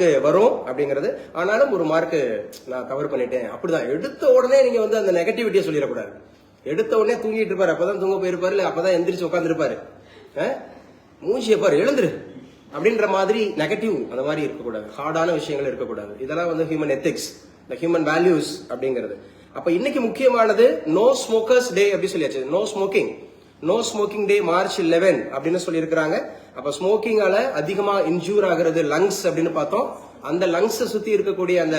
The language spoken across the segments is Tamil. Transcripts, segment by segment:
மார்க் வரும் அப்படிங்கிறது. ஆனாலும் ஒரு மார்க் நான் கவர் பண்ணிட்டேன். அப்படிதான் எடுத்த உடனே நீங்க வந்து அந்த நெகட்டிவிட்டியை சொல்லிடக்கூடாது. எடுத்த உடனே தூங்கிட்டு இருப்பாரு, அப்பதான் தூங்க போயிருப்பாரு, இல்ல அப்பதான் எந்திரிச்சு உட்காந்துருப்பாரு, மூஞ்சியை பாரு எழுந்துரு அப்படின்ற மாதிரி நெகட்டிவ் அந்த மாதிரி இருக்கக்கூடாது. ஹார்டான விஷயங்கள் இருக்கக்கூடாது. இதெல்லாம் வந்து ஹியூமன் எத்திக்ஸ், இந்த ஹியூமன் வேல்யூஸ் அப்படிங்கிறது. அப்ப இன்னைக்கு முக்கியமானது நோ ஸ்மோக்கர்ஸ் டே அப்படி சொல்லியாச்சு. நோ ஸ்மோக்கிங் டே March 11 அப்படின்னு சொல்லி இருக்கிறாங்க. அப்ப ஸ்மோக்கிங்கால அதிகமா இன்ஜூர் ஆகிறது லங்ஸ் அப்படின்னு பார்த்தோம். அந்த லங்ஸ் சுத்தி இருக்கக்கூடிய அந்த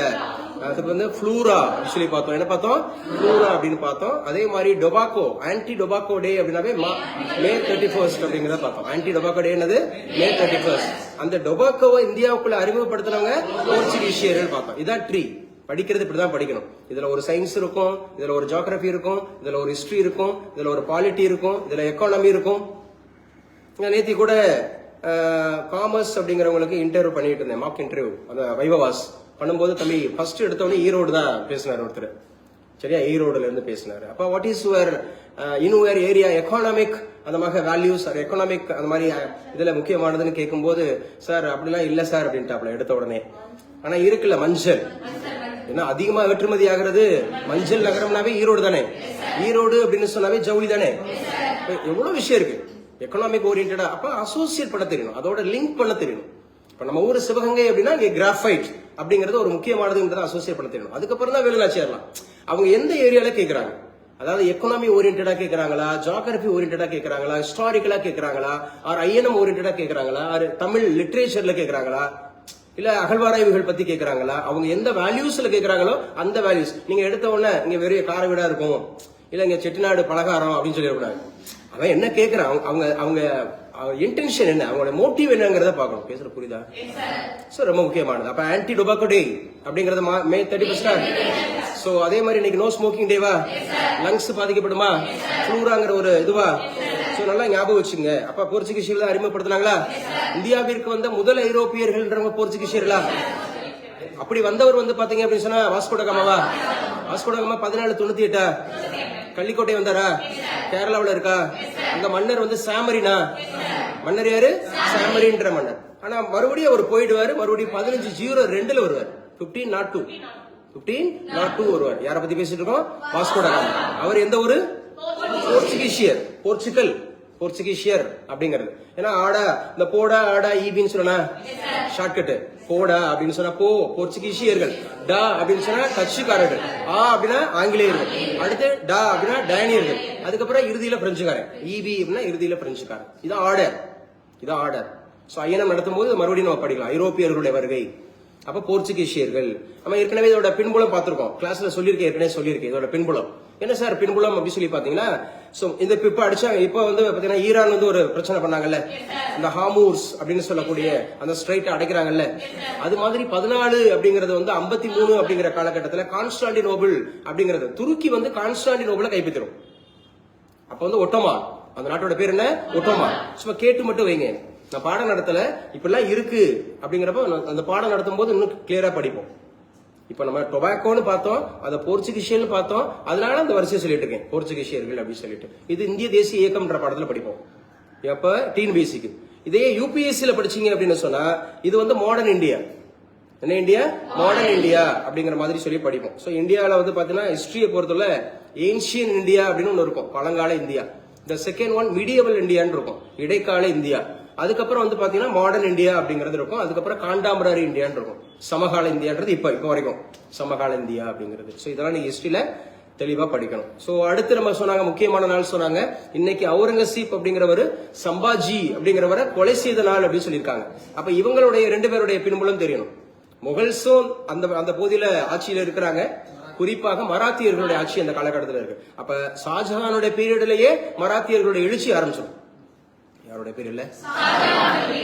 அதுக்கு வந்து ஃப்ளூரா சொல்லி பார்த்தோம். என்ன பார்த்தோம்? ஃப்ளூரா அப்படின்னு பார்த்தோம். அதே மாதிரி டொபாக்கோ, ஆன்டி டொபாக்கோ டே அப்படின்னாவே May 31 அப்படிங்கறத பார்த்தோம். ஆன்டி டொபாக்கோ டே என்னது? May 31. அந்த டொபாக்கோவை இந்தியாவுக்குள்ள அறிமுகப்படுத்தினவங்க போர்ச்சுகீசியர்கள் பார்த்தோம். இதான் ட்ரீ. படிக்கிறது இப்படிதான் படிக்கணும். இதுல ஒரு சயின்ஸ் இருக்கும், இதுல ஒரு ஜியோகிராபி இருக்கும், இதுல ஒரு ஹிஸ்டரி இருக்கும், இதுல ஒரு பாலிட்டி இருக்கும், இதுல எக்கானமி இருக்கும். நேத்தி கூட காமர்ஸ் அப்படிங்கிறவங்களுக்கு இன்டர்வியூ பண்ணிட்டு இருந்தேன், மார்க் இன்டர்வியூ. அந்த வைவவாஸ் பண்ணும்போது தம்பி ஃபர்ஸ்ட் எடுத்தவொடனே ஈரோடு தான் பேசினார் ஒருத்தர். சரியா? ஈரோடுல இருந்து பேசினாரு. அப்ப what is your inward area economic அந்த மாதிரி வேல்யூஸ் ஆர் எக்கானமிக் அந்த மாதிரி இதுல முக்கியமானதுன்னு கேட்கும்போது, சார் அப்படிலாம் இல்ல சார் அப்படின்ட்டாப்ல எடுத்த உடனே. ஆனா இருக்குல்ல மஞ்சள், ஏன்னா அதிகமா ஏற்றுமதி ஆகிறது மஞ்சள் நகரம்னாவே ஈரோடு தானே. ஈரோடு அப்படின்னு சொன்னாவே ஜவுளி தானே. எவ்வளவு விஷயம் இருக்கு எக்கனாமிக் ஓரியன்டா. அப்ப அசோசியேட் பண்ண தெரியணும், அதோட லிங்க் பண்ண தெரியணும். இப்ப நம்ம ஊர் சிவகங்கை அப்படின்னா இங்க கிராஃபைட் அப்படிங்கறது ஒரு முக்கியமானதுன்றதை அசோசியேட் பண்ண தெரியணும். அதுக்கப்புறம் தான் வேலுநாச்சி ஏறலாம். அவங்க எந்த ஏரியால கேட்கறாங்க, அதாவது எக்கனாமி ஓரியன்டா கேட்கறாங்களா, ஜியோகிராபி ஓரியன்டா கேட்கறாங்களா, ஹிஸ்டாரிக்கலா கேட்கறாங்களா, ஆர் ஐஎன்எம் ஓரியன்டா கேட்கறாங்களா, ஆர் தமிழ் லிட்ரேச்சர்ல கேட்கறாங்களா, இல்ல அகழ்வாராய்வுகள் பத்தி கேட்கறாங்களா, அவங்க எந்த வேல்யூஸ்ல கேட்கறாங்களோ அந்த வேல்யூஸ். நீங்க எடுத்த உடனே இங்க வெறும் கார வீடா இருக்கும், இல்ல இங்க செட்டிநாடு பலகாரம் அப்படின்னு சொல்லிடக்கூடாது. அவன் என்ன கேட்கறான், அவங்க அவங்க இன்டென்ஷன் என்ன, அவங்களோட மோட்டிவ் என்னங்கறத பாக்கணும். பேசுற புரியுதா? சோ ரொம்ப முக்கியமானது. அப்ப ஆன்டி டொபாக்கோ டே அப்படிங்கறது May 31. சோ அதே மாதிரி இன்னைக்கு நோ ஸ்மோக்கிங் டேவா? லங்ஸ் பாதிக்கப்படுமா, ஃப்ளூராங்கிற ஒரு இதுவா? சோ நல்லா ஞாபகம் வச்சுங்க. அப்ப போர்ச்சுகீசியர்கள் அறிமுகப்படுத்தினாங்களா? இந்தியாவிற்கு வந்த முதல் ஐரோப்பியர்கள்ன்றவங்க போர்ச்சுகீசியர்களா? அப்படி வந்தவர் வந்து பாத்தீங்க அப்படின்னு சொன்னா வாஸ்கோ ட காமாவா? வாஸ்கோ ட காமா 1498 கள்ளிக்கோட்டை வந்தாரா? கேரளாவில் இருக்கா? அந்த மன்னர் வந்து சாமரினா. மன்னர் யாரு? சாமரின்ற மன்னர். ஆனா மறுபடியும் அவர் போயிடுவாரு, மறுபடியும் 1502 வருவார். 1502 வருவார். யார பத்தி பேசிட்டு இருக்கோம்? வாஸ்கோ ட காமா. அவர் எந்த ஊரு? போர்ச்சுகீசியர், போர்ச்சுகீசியர் அப்படிங்கிறது. ஏன்னா ஆடா, இந்த போடா ஆடா ஈபின்னு சொன்னா ஷார்ட்கட். போடா அப்படின்னு சொன்னா போர்ச்சுகீசியர்கள், டா அப்படின்னு சொன்னா டச்சுக்காரர்கள், ஆ அப்படின்னா ஆங்கிலேயர்கள், அடுத்து டா அப்படின்னா டேனியர்கள், அதுக்கப்புறம் இறுதியில பிரெஞ்சுக்காரன், இபி அப்படின்னா இறுதியில பிரெஞ்சுக்காரன். இதான் ஆர்டர். சோ ஐஎன்எம் நடத்தும் போது மறுபடியும் நம்ம படிக்கலாம் ஐரோப்பியர்களுடைய வருகை. அப்ப போர்ச்சுகீசியர்கள் நம்ம ஏற்கனவே இதோட பின்புலம் பார்த்திருக்கோம், கிளாஸ்ல சொல்லியிருக்கேன் இதோட பின்புலம் என்ன சார் பின்புலம் அப்படி சொல்லி பாத்தீங்கன்னா, சோ இந்த இப்ப அடிச்சாங்க. இப்ப வந்து பாத்தீங்கன்னா ஈரான் வந்து ஒரு பிரச்சனை பண்ணாங்கல்ல, இந்த ஹாமூர்ஸ் அப்படின்னு சொல்லக்கூடிய அந்த ஸ்ட்ரைட் அடைக்கிறாங்கல்ல, அது மாதிரி 14 அப்படிங்கறது வந்து 53 அப்படிங்கிற காலகட்டத்தில் கான்ஸ்டாண்டினோபிள் அப்படிங்கிறது, துருக்கி வந்து கான்ஸ்டாண்டினோபிளை கைப்பற்றிடும். அப்ப வந்து ஒட்டோமான், அந்த நாட்டோட பேர் என்ன? ஒட்டோமான். சும்மா கேட்டு மட்டும் வைங்க, நான் பாடம் நடத்தல, இப்பெல்லாம் இருக்கு அப்படிங்கிறப்ப அந்த பாடம் நடத்தும் போது இன்னும் கிளியரா படிப்போம். இப்ப நம்ம டொபாக்கோன்னு பார்த்தோம், அதை போர்ச்சுகீசியர்னு பார்த்தோம், அதனால அந்த வரிசையை சொல்லிட்டு இருக்கேன் போர்ச்சுகீசியர்கள் அப்படின்னு சொல்லிட்டு. இது இந்திய தேசிய இயக்கம்ன்ற பாடத்துல படிப்போம். எப்ப? டிஎன்பிஎஸ்சிக்கு. இதே யூபிஎஸ்சில படிச்சீங்க அப்படின்னு சொன்னா இது வந்து மாடர்ன் இந்தியா. என்ன இந்தியா? மாடர்ன் இந்தியா அப்படிங்கிற மாதிரி சொல்லி படிப்போம். சோ இந்தியாவில வந்து பாத்தீங்கன்னா ஹிஸ்டரியை பொறுத்தவரை ஏன்ஷியன் இந்தியா அப்படின்னு ஒண்ணு இருக்கும், பழங்கால இந்தியா. இந்த செகண்ட் ஒன் மிடியவல் இந்தியான்னு இருக்கும், இடைக்கால இந்தியா. அதுக்கப்புறம் வந்து பாத்தீங்கன்னா மாடர்ன் இந்தியா அப்படிங்கிறது இருக்கும். அதுக்கப்புறம் காண்டாம்பரரி இந்தியான்னு இருக்கும், சமகால இந்தியான்றது இப்ப வரைக்கும் சமகால இந்தியா அப்படிங்கிறது. சோ இதெல்லாம் நீங்க ஹிஸ்டரியில தெளிவா படிக்கணும். சோ அடுத்து நம்ம சொன்னாங்க முக்கியமான நாள் சொன்னாங்க, இன்னைக்கு அவுரங்கசீப் அப்படிங்கிறவர் சம்பாஜி அப்படிங்கிறவரை கொலை செய்த நாள் அப்படின்னு சொல்லியிருக்காங்க. அப்ப இவங்களுடைய 2 பேருடைய பின்புலம் தெரியணும். முகல்ஸும் அந்த பகுதியில ஆட்சியில இருக்கிறாங்க, குறிப்பாக மராத்தியர்களுடைய ஆட்சி அந்த காலகட்டத்தில் இருக்கு. அப்ப ஷாஜஹானுடைய பீரியட்லயே மராத்தியர்களுடைய எழுச்சி ஆரம்பிச்சிடும். யாருடைய பீரியட்ல?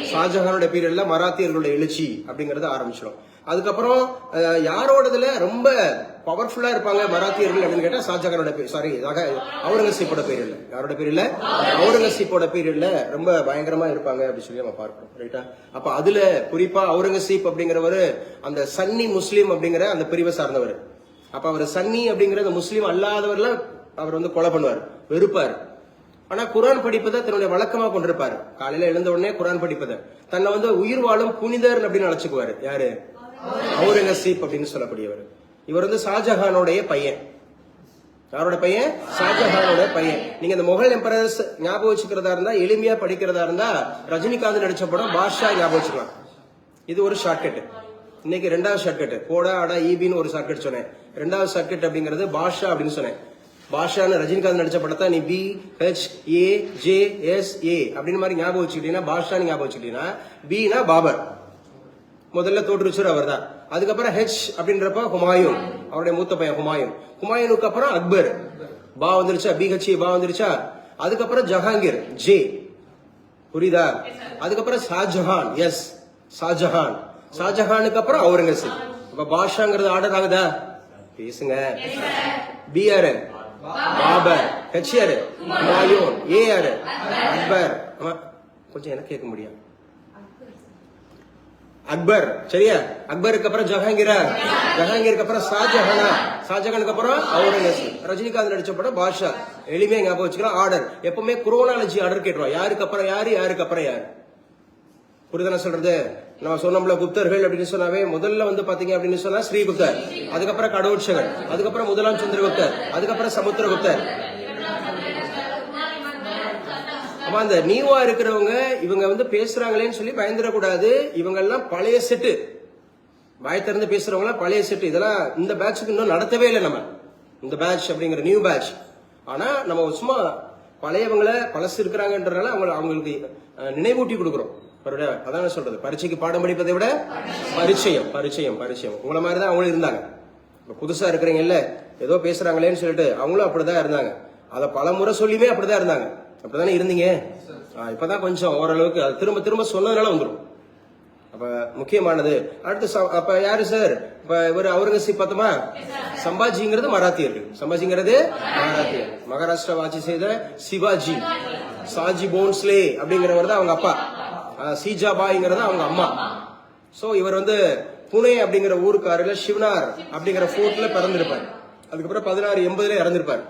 ஷாஜஹானுடைய பீரியட்ல மராத்தியர்களுடைய எழுச்சி அப்படிங்கறது ஆரம்பிச்சிடும். அதுக்கப்புறம் யாரோடதுல ரொம்ப பவர்ஃபுல்லா இருப்பாங்க மராத்தியர்கள் அப்படின்னு கேட்டா ஷாஜஹானோட அவுரங்கசீப்போட பீரியட்ல. யாரோட பீரியட்ல? அவுரங்கசீப்போட பீரியட்ல ரொம்ப பயங்கரமா இருப்பாங்க அப்படின்னு சொல்லி நம்ம பார்க்கிறோம். ரைட்டா? அப்ப அதுல குறிப்பா அவுரங்கசீப் அப்படிங்கிறவரு அந்த சன்னி முஸ்லீம் அப்படிங்கிற அந்த பிரிவை சார்ந்தவர். அப்ப அவர் சன்னி அப்படிங்கிற முஸ்லீம் அல்லாதவர்ல அவர் வந்து கொலை பண்ணுவார், வெறுப்பார். ஆனா குரான் படிப்பதை தன்னுடைய வழக்கமா கொண்டிருப்பாரு. காலையில எழுந்த உடனே குரான் படிப்பதை தன்னை வந்து உயிர் வாழும் புனிதர் அப்படின்னு அழைச்சுக்குவாரு. யாரு? அவுரங்கசீப் அப்படின்னு சொல்லக்கூடியவர். இவர் வந்து ஷாஜஹானுடைய பையன். யாரோட பையன்? ஷாஜஹானோட பையன். நீங்க இந்த முகல் எம்பரர்ஸ் ஞாபகம் வச்சுக்கிறதா இருந்தா, எளிமையா படிக்கிறதா இருந்தா, ரஜினிகாந்த் நடிச்ச படம் பாஷா ஞாபகம் வச்சுக்கலாம். இது ஒரு ஷார்ட்கட். இன்னைக்கு ரெண்டாவது ஷார்ட்கட் போடா அடா ஈபின்னு ஒரு ஷார்ட்கட் சொன்னேன். ரெண்டாவது ஷார்ட்கட் அப்படிங்கிறது பாஷா அப்படின்னு சொன்னேன். பாஷான்னு ரஜினிகாந்த் நடிச்ச படத்தை நீ BHAJSA அப்படின்னு மாதிரி ஞாபகம் வச்சுக்கிட்டீங்கன்னா, பாஷா ஞாபகம் வச்சுக்கிட்டீங்கன்னா, பீனா பாபர், முதல்ல தோற்றுச்சர் அவர் தான். அதுக்கப்புறம் ஹெச் அப்படின்றப்ப ஹுமாயூன், அவருடைய மூத்த பையன் ஹுமாயூன். ஹுமாயூனுக்கு அப்புறம் அக்பர், பா வந்துருச்சா, BHA பா வந்துருச்சா. அதுக்கப்புறம் ஜஹாங்கீர், ஜே, புரியுதா? அதுக்கப்புறம் ஷாஜஹான், எஸ் ஷாஜஹான். ஷாஜஹானுக்கு அப்புறம் அவுரங்கசீப். இப்ப பாஷாங்கிறது ஆர்டர் ஆகுதா? பேசுங்க. பி யாரு? பாபர். ஹெச் யாரு? ஹுமாயூன். ஏ யாரு? அக்பர். கொஞ்சம் எனக்கு கேட்க முடியும். அக்பர், சரியா? அக்பருக்கு அப்புறம் ஜஹாங்கீரா, ஜஹாங்கீருக்கு அப்புறம் ஷாஜஹானா, ஷாஜஹானுக்கு அப்புறம் அவுரங்கசீப். ரஜினிகாந்த் நடிச்ச படம் பாஷா. எளிமையா ஞாபகம் வச்சுக்கலாம். ஆர்டர் எப்பவுமே குரோனாலஜி ஆர்டர் கேட்டுருவோம். யாருக்கு அப்புறம் யாரு, யாருக்கு அப்புறம் யாரு. புரியுதான சொல்றது? நம்ம சொன்னோம்ல குப்தர்கள் அப்படின்னு சொன்னாவே முதல்ல வந்து பாத்தீங்க அப்படின்னு சொன்னா ஸ்ரீகுப்தர், அதுக்கப்புறம் கடவுட்சகர், அதுக்கப்புறம் முதலாம் சந்திரகுப்தர், அதுக்கப்புறம் சமுத்திரகுப்தர். ஆமா, அந்த நியூவா இருக்கிறவங்க இவங்க வந்து பேசுறாங்களேன்னு சொல்லி பயந்துடக்கூடாது. இவங்க எல்லாம் பழைய செட்டு, வாய் திறந்து பேசுறவங்க பழைய செட்டு. இதெல்லாம் இந்த பேட்சுக்கு இன்னும் நடத்தவே இல்லை நம்ம, இந்த பேட்ச் அப்படிங்கிற நியூ பேட்ச். ஆனா நம்ம சும்மா பழையவங்களை பழசு இருக்கிறாங்கன்றதுனால அவங்களுக்கு நினைவூட்டி கொடுக்குறோம். அதான் சொல்றது, பரீட்சைக்கு பாடம் படிப்பதை விட பரிச்சயம் பரிச்சயம் பரிச்சயம். உங்களை மாதிரிதான் அவங்களும் இருந்தாங்க. புதுசா இருக்கிறீங்கல்ல, ஏதோ பேசுறாங்களேன்னு சொல்லிட்டு அவங்களும் அப்படிதான் இருந்தாங்க. அதை பல முறை சொல்லியுமே அப்படிதான் இருந்தாங்க. அப்படிதானே இருந்தீங்க? இப்பதான் கொஞ்சம் ஓரளவுக்கு அது திரும்ப திரும்ப சொன்னதுனால வந்துடும். அப்ப முக்கியமானது அடுத்து. அப்ப யாரு சார்? இப்ப இவர் அவுரங்கசீப் பார்த்தோமா? சம்பாஜிங்கிறது மராத்தியர்கள். சம்பாஜிங்கிறது மராத்தியர். மகாராஷ்டிரா ஆட்சி செய்த சிவாஜி, சாஜி போன்ஸ்லே அப்படிங்கிறவர் தான் அவங்க அப்பா. சீஜாபாய்ங்கிறது அவங்க அம்மா. சோ இவர் வந்து புனே அப்படிங்கிற ஊருக்காரில் சிவனார் அப்படிங்கிற போர்ட்ல பிறந்திருப்பார். அதுக்கப்புறம் 1680 இறந்திருப்பார்.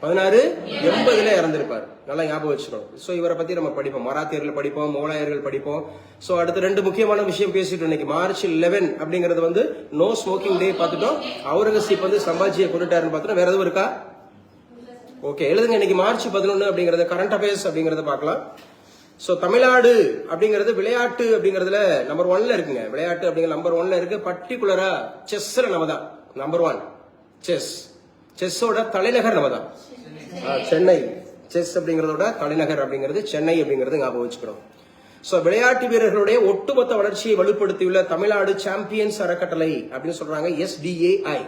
1680 இறந்திருப்பார். நல்லா ஞாபகம் வச்சுக்கணும். சோ இவரை பத்தி நம்ம படிப்போம், மராத்தியர்கள் படிப்போம், முகலாயர்கள் படிப்போம். சோ அடுத்த ரெண்டு முக்கியமான விஷயம் பேசிட்டோம் இன்னைக்கு. மார்ச் 11 அப்படிங்கிறது வந்து நோ ஸ்மோக்கிங் டே பார்த்துட்டோம். அவுரங்கசீப் வந்து சம்பாஜியை கொண்டுட்டாருன்னு பார்த்துட்டோம். வேற எதுவும் இருக்கா? ஓகே, எழுதுங்க. இன்னைக்கு மார்ச் 11 அப்படிங்கறது கரண்ட் அஃபேர்ஸ் அப்படிங்கறத பார்க்கலாம். சோ தமிழ்நாடு அப்படிங்கிறது விளையாட்டு அப்படிங்கறதுல நம்பர் 1ல இருக்குங்க. விளையாட்டு அப்படிங்கிற நம்பர் 1ல இருக்கு. பர்டிகுலரா செஸ்ல நம்ம தான் நம்பர் 1. செஸ்ஸோட தலைநகர் நம்ம தான் சென்னை. செஸ் அப்படிங்கறதோட தலைநகர் அப்படிங்கிறது சென்னை அப்படிங்கறது ஞாபகம் வச்சுக்கிறோம். சோ விளையாட்டு வீரர்களுடைய ஒட்டுமொத்த வளர்ச்சியை வலுப்படுத்தியுள்ள தமிழ்நாடு சாம்பியன்ஸ் அறக்கட்டளை அப்படின்னு சொல்றாங்க, SDAI.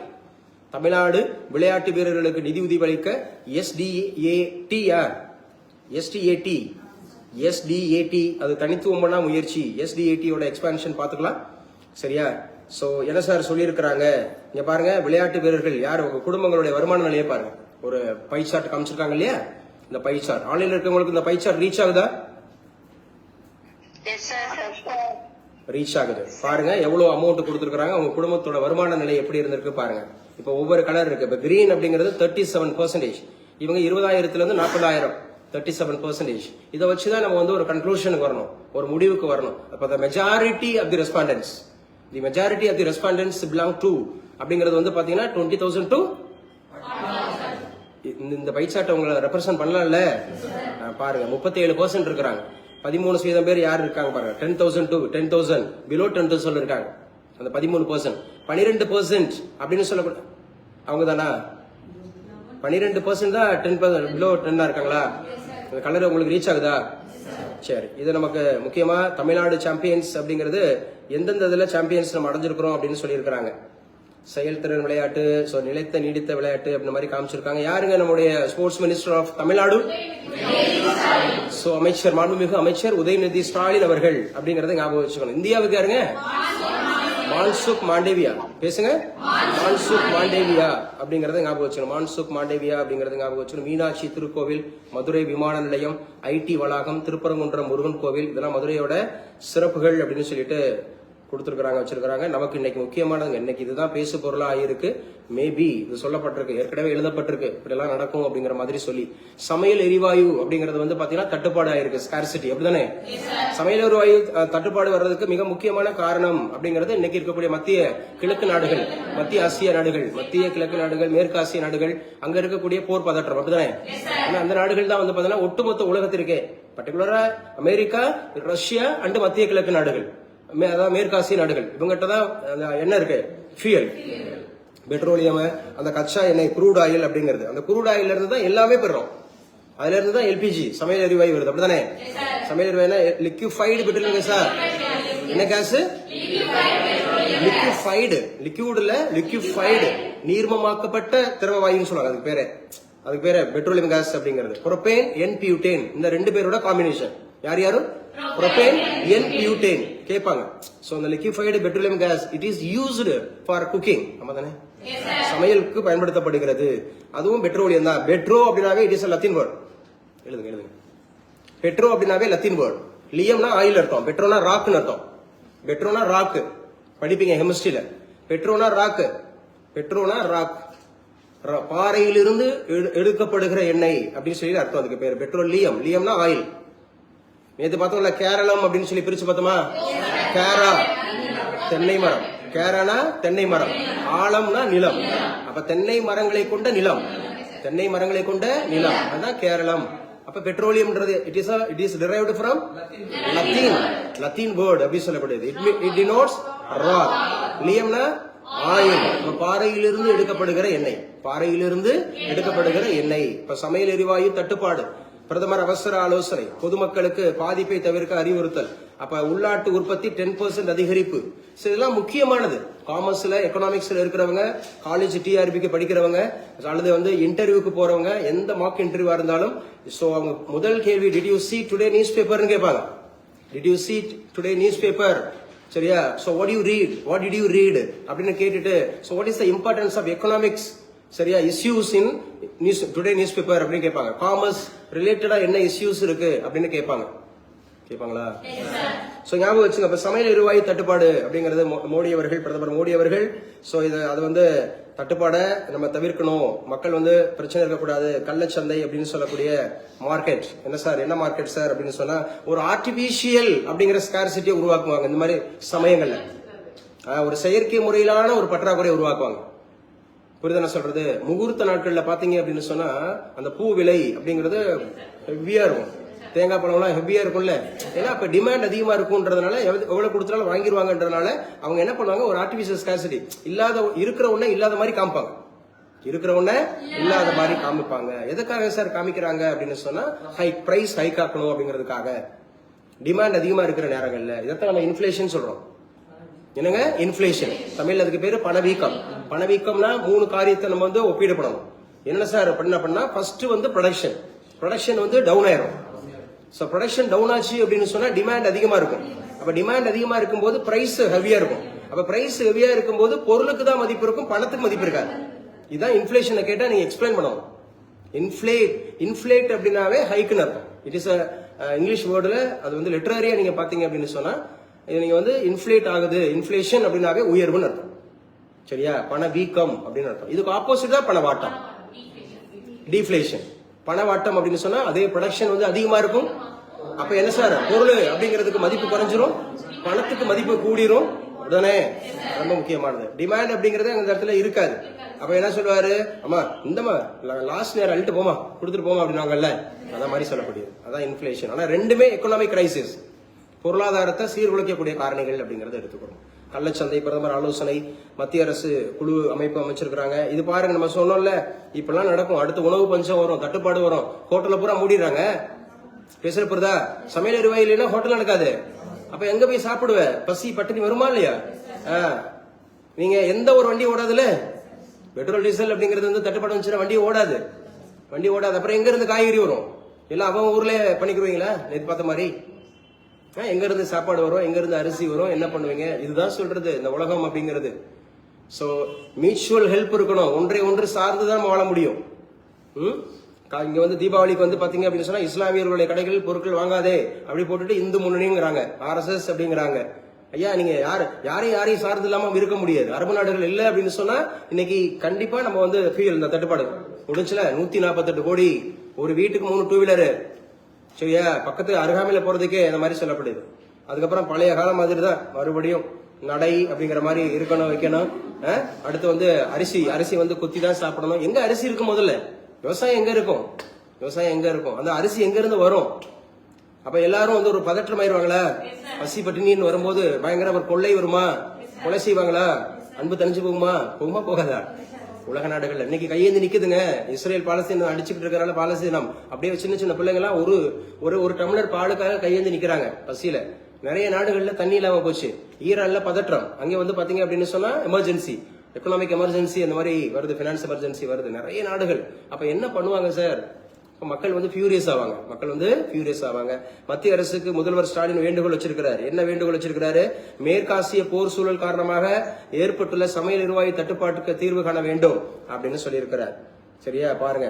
தமிழ்நாடு விளையாட்டு வீரர்களுக்கு நிதி உதவி அளிக்க SDAT அது தனித்துவமான முயற்சி. SDAT-யோட எக்ஸ்பான்ஷன் பாத்துக்கலாம், சரியா? சோ என்ன சார் சொல்லி இருக்கிறாங்க? இங்க பாருங்க, விளையாட்டு வீரர்கள் யார், உங்க குடும்பங்களுடைய வருமான நிலையை பாருங்க. ஒரு பை சார்ட் காமிச்சிருக்காங்க இல்லையா? இந்த பை சார்ட் ஆன்லைன்ல இருக்கவங்களுக்கு இந்த பை சார்ட் ரீச் ஆகுதா? ரீச் ஆகுது. பாருங்க எவ்வளவு அமௌண்ட் கொடுத்துருக்காங்க, உங்க குடும்பத்தோட வருமான நிலை எப்படி இருந்திருக்கு பாருங்க. இப்ப ஒவ்வொரு கலர் இருக்கு. இப்ப கிரீன் அப்படிங்கிறது 37%. இவங்க 20,000 இருந்து 40,000, 37%. இதை வச்சுதான் நம்ம வந்து ஒரு கன்க்ளூஷனுக்கு வரணும், ஒரு முடிவுக்கு வரணும். அப்ப the majority of the respondents belong to அப்படிங்கிறது வந்து பாத்தீங்கன்னா 20,000 to இந்த பை சார்ட் உங்களை ரெப்ரசென்ட் பண்ணலாம்ல. பாருங்க 37% இருக்கிறாங்க. 13% பேர் யார் இருக்காங்க பாருங்க, 10,000 to 10,000, below 10,000 இருக்காங்க. அந்த 13%. 12% அப்படின்னு சொல்லக்கூடாது, அவங்க தானா? 12% தான் 10% பிலோ 10 இருக்காங்களா? இந்த கலர் உங்களுக்கு ரீச் ஆகுதா? சரி, இது நமக்கு முக்கியமா தமிழ்நாடு சாம்பியன்ஸ் அப்படிங்கிறது எந்தெந்த இதுல சாம்பியன்ஸ் நம்ம அடைஞ்சிருக்கிறோம் அப்படின்னு சொல்லியிருக்கிறாங்க. செயல்திறன் விளையாட்டு, சோ நிலைத்த நீடித்த விளையாட்டு அப்படின்ற மாதிரி காமிச்சிருக்காங்க. யாருங்க நம்முடைய sports minister of Tamil Nadu? So அமைச்சர், மாண்புமிகு அமைச்சர் உதயநிதி ஸ்டாலின் அவர்கள் அப்படிங்கறத ஞாபகம் வச்சுக்கணும். இந்தியாவுக்கு யாருங்க? மான்சுக் மாண்டேவியா. பேசுங்க. மான்சுக் மாண்டேவியா அப்படிங்கறத ஞாபகம் வச்சுக்கணும். மான்சுக் மாண்டேவியா அப்படிங்கறத ஞாபகம் வச்சுக்கணும். மீனாட்சி திருக்கோவில், மதுரை விமான நிலையம், IT வளாகம், திருப்பரங்குன்றம் முருகன் கோவில், இதெல்லாம் மதுரையோட சிறப்புகள் அப்படின்னு சொல்லிட்டு கொடுத்துருக்காங்க வச்சிருக்காங்க. நமக்கு இன்னைக்கு முக்கியமானது இன்னைக்கு இதுதான் பேசு பொருளா ஆயிருக்கு. மேபி இது சொல்லப்பட்டிருக்கு, ஏற்கனவே எழுதப்பட்டிருக்கு, இப்படி எல்லாம் நடக்கும் அப்படிங்கிற மாதிரி சொல்லி. சமையல் எரிவாயு அப்படிங்கறது வந்து பாத்தீங்கன்னா தட்டுப்பாடு ஆயிருக்கு, ஸ்கார்சிட்டி. அப்படிதானே? சமையல் எரிவாயு தட்டுப்பாடு வர்றதுக்கு மிக முக்கியமான காரணம் அப்படிங்கிறது இன்னைக்கு இருக்கக்கூடிய மத்திய கிழக்கு நாடுகள், மத்திய ஆசிய நாடுகள், மத்திய கிழக்கு நாடுகள், மேற்கு ஆசிய நாடுகள், அங்க இருக்கக்கூடிய போர் பதற்றம். அப்படிதானே? அந்த நாடுகள் தான் வந்து பாத்தீங்கன்னா ஒட்டுமொத்த உலகத்திற்கே, பர்டிகுலரா அமெரிக்கா, ரஷ்யா அண்ட் மத்திய கிழக்கு நாடுகள், அதாவது மேற்காசிய நாடுகள், இவங்ககிட்ட தான் என்ன இருக்கு, ஃபியூயல், பெட்ரோலியம், அந்த கச்சா எண்ணெய், குரூட் ஆயில் அப்படிங்கிறது. அந்த குரூட் ஆயில இருந்து தான் எல்லாமே பெறோம். அதுல இருந்து தான் எல்பிஜி சமையல் எரிவாயு வருது. அப்படிதானே? சமையல் எரிவாயுனா லிக்விஃபைடு பெட்ரோலியம் கேஸா? என்ன கேஸ்? லிக்விஃபைடு. லிக்விட்ல லிக்விஃபைடு, நீர்மமாக்கப்பட்ட திரவ வாயுன்னு சொல்லுவாங்க. அதுக்கு பேரு பெட்ரோலியம் கேஸ் அப்படிங்கிறது. புரோபேன் என் பியூட்டேன், இந்த ரெண்டு பேரோட காம்பினேஷன். யாரும் புரோபேன் என் பியூட்டேன் கேட்பாங்க. சோ இந்த liquefied petroleum gas it is used for cooking. ஆமா தானே? சமையலுக்கு பயன்படுத்தப்படுகிறது. அதுவும் பெட்ரோலியம் தான். பெட்ரோ அப்படின்னாவே இட் இஸ் லத்தீன் வேர்ட். எழுதுங்க. பெட்ரோ அப்படின்னாவே லத்தீன் வேர்ட். லியம்னா ஆயில் அர்த்தம், பெட்ரோனா ராக்னு அர்த்தம். பெட்ரோனா ராக், படிப்பீங்க கெமிஸ்ட்ரியில. பெட்ரோனா ராக், பெட்ரோனா ராக், பாறையிலிருந்து எடுக்கப்படுகிற எண்ணெய் அப்படின்னு சொல்லி அர்த்தம். அதுக்கு பேர் பெட்ரோலியம். லியம்னா ஆயில். நேற்று பார்த்தோம்ல கேரளம் அப்படின்னு சொல்லி பிரிச்சு பார்த்தோமா? கேரா தென்னை மரம், கேரானா தென்னை மரம், ஆழம்னா நிலம். அப்ப தென்னை மரங்களை கொண்ட நிலம், தென்னை மரங்களை கொண்ட நிலம், அதான் கேரளம். அப்ப பெட்ரோலியம்ன்றது it is derived from Latin word அப்படி சொல்லப்படுது. It denotes rock. லியம்னா ஆயில், பாறையிலிருந்து எடுக்கப்படுகிற எண்ணெய், பாறையிலிருந்து எடுக்கப்படுகிற எண்ணெய். இப்ப சமையல் எரிவாயு தட்டுப்பாடு, பிரதமர் அவசர ஆலோசனை, பொதுமக்களுக்கு பாதிப்பை தவிர்க்க அறிவுறுத்தல். அப்ப உள்நாட்டு உற்பத்தி 10% அதிகரிப்பு. இதெல்லாம் முக்கியமானது. காமர்ஸ்ல, எக்கனாமிக்ஸ்ல இருக்கிறவங்க, காலேஜ் டிஆர்பிக்கு படிக்கிறவங்க, அல்லது வந்து இன்டர்வியூக்கு போறவங்க, எந்த மார்க் இன்டர்வியூவா இருந்தாலும், சோ அவங்க முதல் கேள்வி டிட் யூ see today newspaperன்னு கேட்பாங்க. Did you see today newspaper? சரியா? So what did you read அப்படின்னு கேட்டுட்டு, so what is the importance of economics, சரியா, இஷ்யூஸ் இன் டுடே நியூஸ் பேப்பர் அப்படின்னு கேட்பாங்க. காமர்ஸ் ரிலேட்டடா என்ன இஷ்யூஸ் இருக்கு அப்படின்னு கேட்பாங்களா? சோ ஞாபகம் வச்சுங்க. இப்ப சமையல் எரிவாயு தட்டுப்பாடு அப்படிங்கறது மோடி அவர்கள், பிரதமர் மோடி அவர்கள், சோ அது வந்து தட்டுப்பாடை நம்ம தவிர்க்கணும், மக்கள் வந்து பிரச்சனை இருக்கக்கூடாது. கள்ளச்சந்தை அப்படின்னு சொல்லக்கூடிய மார்க்கெட், என்ன சார், என்ன மார்க்கெட் சார் அப்படின்னு சொன்னா, ஒரு ஆர்டிபிஷியல் அப்படிங்கிற ஸ்கார்சிட்டியை உருவாக்குவாங்க. இந்த மாதிரி சமயங்கள்ல ஒரு செயற்கை முறையிலான ஒரு பற்றாக்குறையை உருவாக்குவாங்க. புரிதன சொல்றது? முகூர்த்த நாட்கள்ல பாத்தீங்க அப்படின்னு சொன்னா அந்த பூ விலை அப்படிங்கறது ஹெவியா இருக்கும். தேங்காய் பழம்லாம் ஹெவியா இருக்கும்ல, ஏன்னா அப்ப டிமாண்ட் அதிகமா இருக்கும்ன்றதுனால எவ்வளவு கொடுத்தாலும் வாங்கிடுவாங்கன்றதுனால அவங்க என்ன பண்ணுவாங்க, ஒரு ஆர்டிபிஷியல் ஸ்கார்சிட்டி, இருக்கிற ஒண்ணே இல்லாத மாதிரி காமிப்பாங்க. இருக்கிற ஒண்ணே இல்லாத மாதிரி காமிப்பாங்க. எதுக்காக சார் காமிக்கிறாங்க அப்படின்னு சொன்னா, பிரைஸ் ஹைக் ஆக்கணும் அப்படிங்கிறதுக்காக. டிமாண்ட் அதிகமா இருக்கிற நேரங்கள்ல இதைத்தான் நம்ம இன்ஃபிளேஷன் சொல்றோம். என்னங்க இன்ஃபிளேஷன்? தமிழ்ல அதுக்கு பேரு பணவீக்கம். பணவீக்கம்னா 3 காரியத்தை நம்ம வந்து ஒப்பீடு பண்ணணும். என்ன சார் பண்ணா, ஃபர்ஸ்ட் வந்து ப்ரொடக்ஷன் வந்து டவுன் ஆயிரும். சோ ப்ரொடக்ஷன் டவுன் ஆச்சு அப்படின்னு சொன்னா டிமாண்ட் அதிகமா இருக்கும். அப்ப டிமாண்ட் அதிகமா இருக்கும்போது பிரைஸ் ஹெவியா இருக்கும். அப்ப பிரைஸ் ஹெவியா இருக்கும்போது பொருளுக்கு தான் மதிப்பு இருக்கும், பணத்துக்கு மதிப்பு இருக்காது. இதுதான் இன்ஃபிளேஷனை கேட்டா நீங்க எக்ஸ்பிளைன் பண்ணணும். இன்ஃபிளேட் அப்படின்னாவே ஹைக்குன்னு அர்த்தம். இட் இஸ் இங்கிலீஷ் வேர்டுல, அது வந்து லிட்டரரியா நீங்க பாத்தீங்க அப்படின்னு சொன்னா, நீங்க வந்து இன்ஃபிளேட் ஆகுது, இன்ஃபிளேஷன் அப்படின்னாவே உயர்வுன்னு அர்த்தம். சரியா? பணவீக்கம் அப்படின்னு அர்த்தம். இதுக்கு ஆப்போசிட் தான் பணவாட்டம், டீஃபிளேஷன். பணவாட்டம் அப்படின்னு சொன்னா அதே ப்ரொடக்ஷன் வந்து அதிகமா இருக்கும். அப்ப என்ன சார், பொருள் அப்படிங்கிறதுக்கு மதிப்பு குறைஞ்சிரும், பணத்துக்கு மதிப்பு கூடிரும். உடனே ரொம்ப முக்கியமானது டிமாண்ட் அப்படிங்கறது அந்த இடத்துல இருக்காது. அப்ப என்ன சொல்லுவாரு, அம்மா இந்தமா லாஸ்ட் நேரம் அள்ளிட்டு போமா, கொடுத்துட்டு போமா அப்படின்னாங்கல்ல, அதான் மாதிரி சொல்லக்கூடியது. அதான் இன்ஃபிளேஷன். ஆனா ரெண்டுமே எக்கனாமிக் கிரைசிஸ், பொருளாதாரத்தை சீர்குலைக்கக்கூடிய காரணிகள் அப்படிங்கறத எடுத்துக்கணும். கள்ளச்சந்தை, பிரதமர் ஆலோசனை, மத்திய அரசு குழு அமைப்பு அமைச்சிருக்காங்க. இது பாருங்க, நம்ம சொன்னோம்ல இப்பெல்லாம் நடக்கும். அடுத்து உணவு பஞ்சம் வரும், தட்டுப்பாடு வரும், ஹோட்டல்ல பூரா மூடிடுறாங்க. பேசுற புரியுதா? சமையல் எரிவாயு இல்லைன்னா ஹோட்டல் நடக்காது. அப்ப எங்க போய் சாப்பிடுவ? பசி பட்டினி வருமா இல்லையா? நீங்க எந்த ஒரு வண்டி ஓடாதுல, பெட்ரோல் டீசல் அப்படிங்கிறது வந்து தட்டுப்பாடு வந்துச்சுன்னா வண்டி ஓடாது. அப்புறம் எங்க இருந்து காய்கறி வரும்? எல்லாம் அவன் ஊர்ல பண்ணிக்குவீங்களா? நேற்று பார்த்த மாதிரி எங்க இருந்து சாப்பாடு வரும், எங்க இருந்து அரிசி வரும், என்ன பண்ணுவீங்க? இதுதான் சொல்றது இந்த உலகம் அப்படிங்கிறது. சோ மியூச்சுவல் ஹெல்ப் இருக்கணும். ஒன்று சார்ந்துதான் நம்ம வாழ முடியும். இங்க வந்து தீபாவளிக்கு வந்து பாத்தீங்க அப்படின்னு சொன்னா, இஸ்லாமியர்களுடைய கடைகளில் பொருட்கள் வாங்காதே அப்படி போட்டுட்டு இந்து முன்னணிங்கிறாங்க, RSS அப்படிங்கிறாங்க. ஐயா நீங்க யாரையும் சார்ந்து இல்லாம இருக்க முடியாது. அரபு நாடுகள் இல்ல அப்படின்னு சொன்னா இன்னைக்கு கண்டிப்பா நம்ம வந்து ஃபியூல் இந்த தட்டுப்பாடு முடிச்சுல 148 கோடி ஒரு வீட்டுக்கு 3 டூ வீலரு சரியா, பக்கத்து அருகாமையில போறதுக்கே அந்த மாதிரி சொல்லப்படுது. அதுக்கப்புறம் பழைய காலம் மாதிரி தான் மறுபடியும் நடை அப்படிங்கிற மாதிரி இருக்கணும் வைக்கணும். அடுத்து வந்து அரிசி வந்து குத்தி தான் சாப்பிடணும். எங்க அரிசி இருக்கும் முதல்ல? விவசாயம் எங்க இருக்கும்? விவசாயம் எங்க இருக்கும்? அந்த அரிசி எங்க இருந்து வரும்? அப்ப எல்லாரும் வந்து ஒரு பதற்றம் ஆயிருவாங்களா? பசி பட்டினின்னு வரும்போது பயங்கர ஒரு கொள்ளை வருமா? கொலை செய்வாங்களா? அன்பு தனிஞ்சு போகுமா போகாதா? உலக நாடுகள்ல இன்னைக்கு கையேந்தி நிக்குதுங்க. இஸ்ரேல் பாலஸ்தீனம் அடிச்சுக்கிட்டு இருக்கிறனால பாலஸ்தீனம் அப்படியே சின்ன பிள்ளைங்க எல்லாம் ஒரு டம்ளர் பாலுக்காக கையேந்தி நிக்கிறாங்க பசியில. நிறைய நாடுகள்ல தண்ணி இல்லாம போச்சு. ஈரான்ல பதற்றம். அங்க வந்து பாத்தீங்க அப்படின்னு சொன்னா எமர்ஜென்சி, எக்கனாமிக் எமர்ஜென்சி அந்த மாதிரி வருது, பினான்ஸ் எமர்ஜென்சி வருது நிறைய நாடுகள். அப்ப என்ன பண்ணுவாங்க சார்? மக்கள் வந்து ஃபியூரியஸ் ஆவாங்க. மத்திய அரசுக்கு முதல்வர் ஸ்டாலின் வேண்டுகோள் வச்சிருக்கிறார். என்ன வேண்டுகோள் வச்சிருக்கிறாரு? மேற்காசிய போர் சூழல் காரணமாக ஏற்பட்டுள்ள சமையல் எரிவாயு தட்டுப்பாட்டுக்கு தீர்வு காண வேண்டும் அப்படின்னு சொல்லியிருக்கிறார். சரியா, பாருங்க,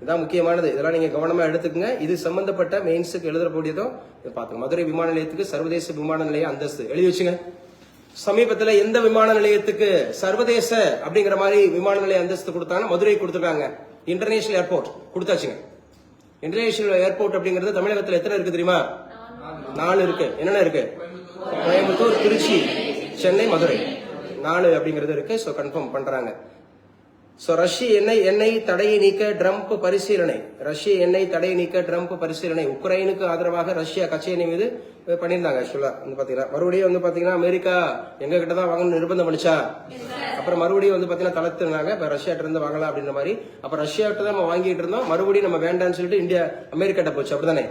இதான் முக்கியமானது. இதெல்லாம் நீங்க கவனமா எடுத்துக்கங்க. இது சம்பந்தப்பட்ட மெயின்ஸுக்கு எழுதக்கூடியதும் பாத்துங்க. மதுரை விமான நிலையத்துக்கு சர்வதேச விமான நிலைய அந்தஸ்து எழுதி வச்சுங்க. சமீபத்துல எந்த விமான நிலையத்துக்கு சர்வதேச அப்படிங்கிற மாதிரி விமான நிலைய அந்தஸ்து கொடுத்தாங்க? மதுரை கொடுத்துருக்காங்க. இன்டர்நேஷனல் ஏர்போர்ட் கொடுத்தாச்சுங்க. இன்டர்நேஷனல் ஏர்போர்ட் அப்படிங்கிறது தமிழகத்துல எத்தனை இருக்கு தெரியுமா? 4 இருக்கு. என்னென்ன இருக்கு? கோயம்புத்தூர், திருச்சி, சென்னை, மதுரை 4 அப்படிங்கிறது இருக்கு. சோ கன்ஃபார்ம் பண்றாங்க. சோ ரஷ்ய எண்ணெய் தடையை நீக்க ட்ரம்ப் பரிசீலனை. உக்ரைனுக்கு ஆதரவாக ரஷ்யா கச்சை எண்ணெய் மீது பண்ணியிருந்தாங்க. ஆக்சுவலா வந்து பாத்தீங்கன்னா மறுபடியும் வந்து பாத்தீங்கன்னா அமெரிக்கா எங்க கிட்ட தான் வாங்கணும் நிர்பந்தம் பண்ணிச்சா, அப்புறம் மறுபடியும் வந்து பாத்தீங்கன்னா தளர்த்துனாங்க. இப்ப ரஷ்யாட்ட இருந்து வாங்கலாம் அப்படின்ற மாதிரி. அப்ப ரஷ்யாட்ட தான் நம்ம வாங்கிட்டு இருந்தோம், மறுபடியும் நம்ம வேண்டாம்னு சொல்லிட்டு இந்தியா அமெரிக்காட்ட போச்சு. அப்படித்தானே?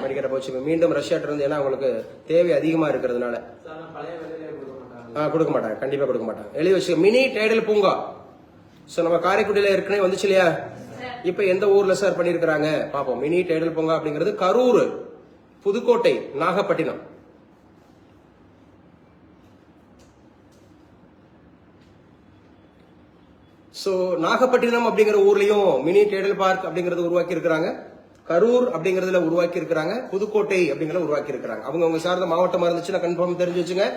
அமெரிக்காட்ட போச்சு. மீண்டும் ரஷ்யாட்ட இருந்து, ஏன்னா அவங்களுக்கு தேவை அதிகமா இருக்கிறதுனால கொடுக்க மாட்டாங்க. கண்டிப்பா கொடுக்க மாட்டாங்க. எழுதி வச்சு மினி டைடல் பூங்கா. சோ நம்ம காரைக்குடியில ஏற்கனவே வந்துச்சு இல்லையா? இப்ப எந்த ஊர்ல சார் பண்ணிருக்காங்க பாப்போம். மினி டைடல் பூங்கா அப்படிங்கிறது கரூர், புதுக்கோட்டை, நாகப்பட்டினம். சோ நாகப்பட்டினம் அப்படிங்கிற ஊர்லயும் மினி டைடல் பார்க் அப்படிங்கறது உருவாக்கி இருக்கிறாங்க. கரூர் அப்படிங்கறதுல உருவாக்கி இருக்கிறாங்க. புதுக்கோட்டை அப்படிங்கறத உருவாக்கி இருக்கிறாங்க. அவங்க சார்ந்த மாவட்டமா இருந்துச்சுன்னா கன்ஃபார்ம் தெரிஞ்சு வச்சுங்க.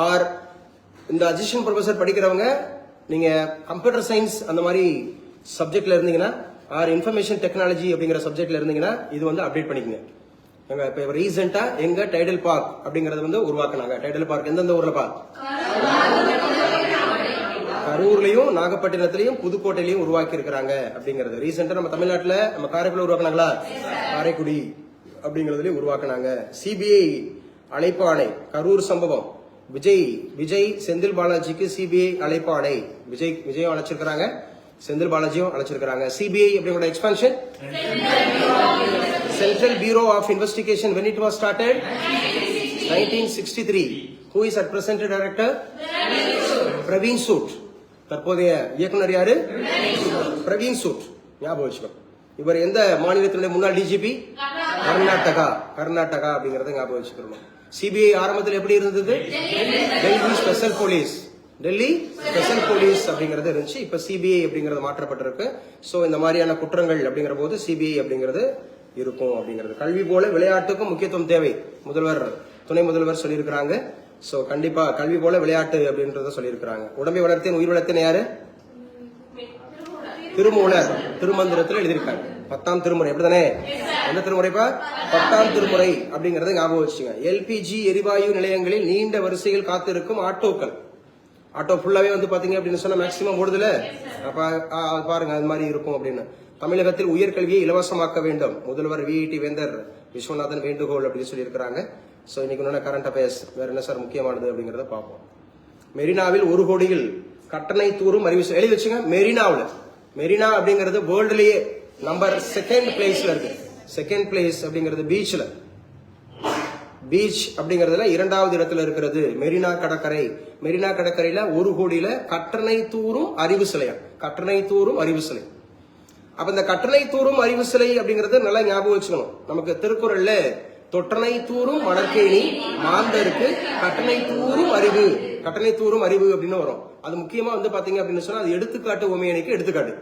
ஆர் இந்த அசிஸ்டன்ட் ப்ரொஃபசர் படிக்கிறவங்க நீங்க கம்ப்யூட்டர் சயின்ஸ் அந்த மாதிரி சப்ஜெக்ட்ல இருந்தீங்கன்னா, ஆர் இன்ஃபர்மேஷன் டெக்னாலஜி அப்படிங்கிற சப்ஜெக்ட்ல இருந்தீங்கன்னா இது வந்து அப்டேட் பண்ணிக்கங்க. இப்ப ரீசெண்டா எங்க டைடல் பார்க் அப்படிங்கறது வந்து உருவாக்குனாங்க. டைடல் பார்க் எந்தெந்த ஊர்ல பார்க்? கரூர்லயும், நாகப்பட்டினத்திலையும், புதுக்கோட்டையிலையும் உருவாக்கி இருக்கிறாங்க அப்படிங்கிறது. ரீசெண்டா நம்ம தமிழ்நாட்டுல நம்ம காரைக்குடி உருவாக்குனாங்களா? காரைக்குடி அப்படிங்கறதுலயும் உருவாக்குனாங்க. சிபிஐ அழைப்பு ஆணை, கரூர் சம்பவம். விஜய் செந்தில் பாலாஜிக்கு சிபிஐ அழைப்பு ஆணை. விஜயும் அழைச்சிருக்காங்க, செந்தில் பாலாஜியும் அழைச்சிருக்காங்க. சிபிஐ அப்படிங்கிற expansion, central bureau of investigation. when it was started? 1963. who is at present director? Praveen Sood. தற்போதைய இயக்குனர் யாரு? பிரவீன் சூட். ஞாபகம் வச்சுக்கோ. இவர் எந்த மாநிலத்தினுடைய முன்னாள் டிஜிபி? கர்நாடகா அப்படிங்கறத ஞாபகம் வச்சுக்கணும். சிபிஐ ஆரம்பத்தில் எப்படி இருந்தது? டெல்லி ஸ்பெஷல் போலீஸ் அப்படிங்கறது இருந்துச்சு. இப்ப சிபிஐ அப்படிங்கறது மாற்றப்பட்டிருக்கு. சோ இந்த மாதிரியான குற்றங்கள் அப்படிங்கிற போது சிபிஐ அப்படிங்கிறது இருக்கும் அப்படிங்கிறது. கல்வி போல விளையாட்டுக்கும் முக்கியத்துவம் தேவை. துணை முதல்வர் சொல்லியிருக்கிறாங்க. சோ கண்டிப்பா கல்வி போல விளையாட்டு அப்படின்றத சொல்லியிருக்கிறாங்க. உடம்பை வளர்த்தேன் உயிர் வளர்த்தேன் யாரு? திருமூலர் திருமந்திரத்தில் எழுதியிருக்காங்க. 10ஆம் திருமுறை. அப்படிதானே? எந்த திருமுறைப்பா? 10ஆம் திருமுறை அப்படிங்கறத ஞாபகம் வச்சுங்க. எல்பிஜி எரிவாயு நிலையங்களில் நீண்ட வரிசையில் காத்திருக்கும் ஆட்டோ ஃபுல்லாவே வந்து பாத்தீங்க அப்படின்னு சொன்னா மேக்சிமம் ஓடுதுல. பாருங்க அது மாதிரி இருக்கும் அப்படின்னு. தமிழகத்தில் உயர்கல்வியை இலவசமாக்க வேண்டும். முதல்வர் விஐடி வேந்தர் விஸ்வநாதன் வேண்டுகோள் அப்படின்னு சொல்லி இருக்கிறாங்க. சோ இன்னைக்கு கரண்ட் அஃபேர்ஸ் வேற என்ன சார் முக்கியமானது அப்படிங்கறத பார்ப்போம். மெரினாவில் 1 கோடியில் கட்டணை தூரும் அறிவிச்சு எழுதி வச்சுங்க. மெரினா அப்படிங்கிறது வேர்ல்டுலயே நம்பர் 2nd பிளேஸ்ல இருக்கு. 2nd பிளேஸ் அப்படிங்கிறது பீச் அப்படிங்கறதுல 2வது இடத்துல இருக்கிறது மெரினா கடற்கரையில 1 கோடியில கட்டணை தூரும் அறிவு சிலை. அப்ப இந்த கட்டணை தூரும் அறிவு சிலை அப்படிங்கறது நல்லா ஞாபகம் வச்சுக்கணும். நமக்கு திருக்குறள்ல தொட்டனை தூரும் மணற்கேணி மாந்தருக்கு கட்டணை தூரும் அறிவு அப்படின்னு வரும். அது முக்கியமா வந்து பாத்தீங்க அப்படின்னு சொன்னா அது எடுத்துக்காட்டு உமையணிக்கு எடுத்துக்காட்டு.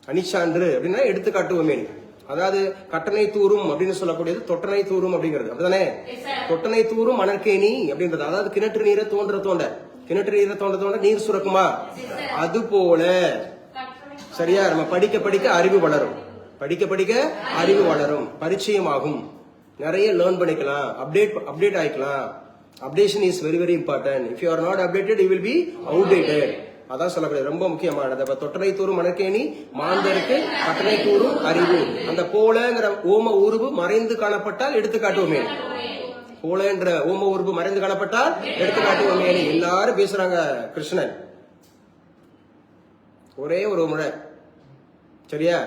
அணிச்சான்று அப்படின்னா எடுத்துக்காட்டு உமையணி. அதாவது கட்டணை தூரும் அப்படின்னு சொல்லக்கூடியது தொட்டனை தூரும் அப்படிங்கிறது அப்படிதானே. தொட்டனை தூரும் மணற்கேணி அப்படின்றது அதாவது கிணற்று நீரை தோண்ட கிணற்று நீரை தோண்ட நீர் சுரக்குமா, அது போல சரியா நம்ம படிக்க படிக்க அறிவு வளரும், படிக்க படிக்க அறிவு வளரும், பரிச்சயமாகும், நிறைய லேர்ன் பண்ணிக்கலாம், அப்டேட் ஆயிக்கலாம். Updation is very very important. If you are not updated you will be outdated. அதான் சொல்லக்கூடிய ரொம்ப முக்கியமானது. அப்ப தொட்டனை தூரும் மணற்கேணி மாந்தருக்கு கட்டணை தூரும் அறிவு. அந்த போலங்கிற ஓம உருவு மறைந்து காணப்பட்டால் எடுத்துக்காட்டுவோமே, போலன்ற ஓம உருவு மறைந்து காணப்பட்டால் எடுத்துக்காட்டுவோமே. எல்லாரும் பேசுறாங்க கிருஷ்ணன் ஒரே ஒரு முறை, சரியா?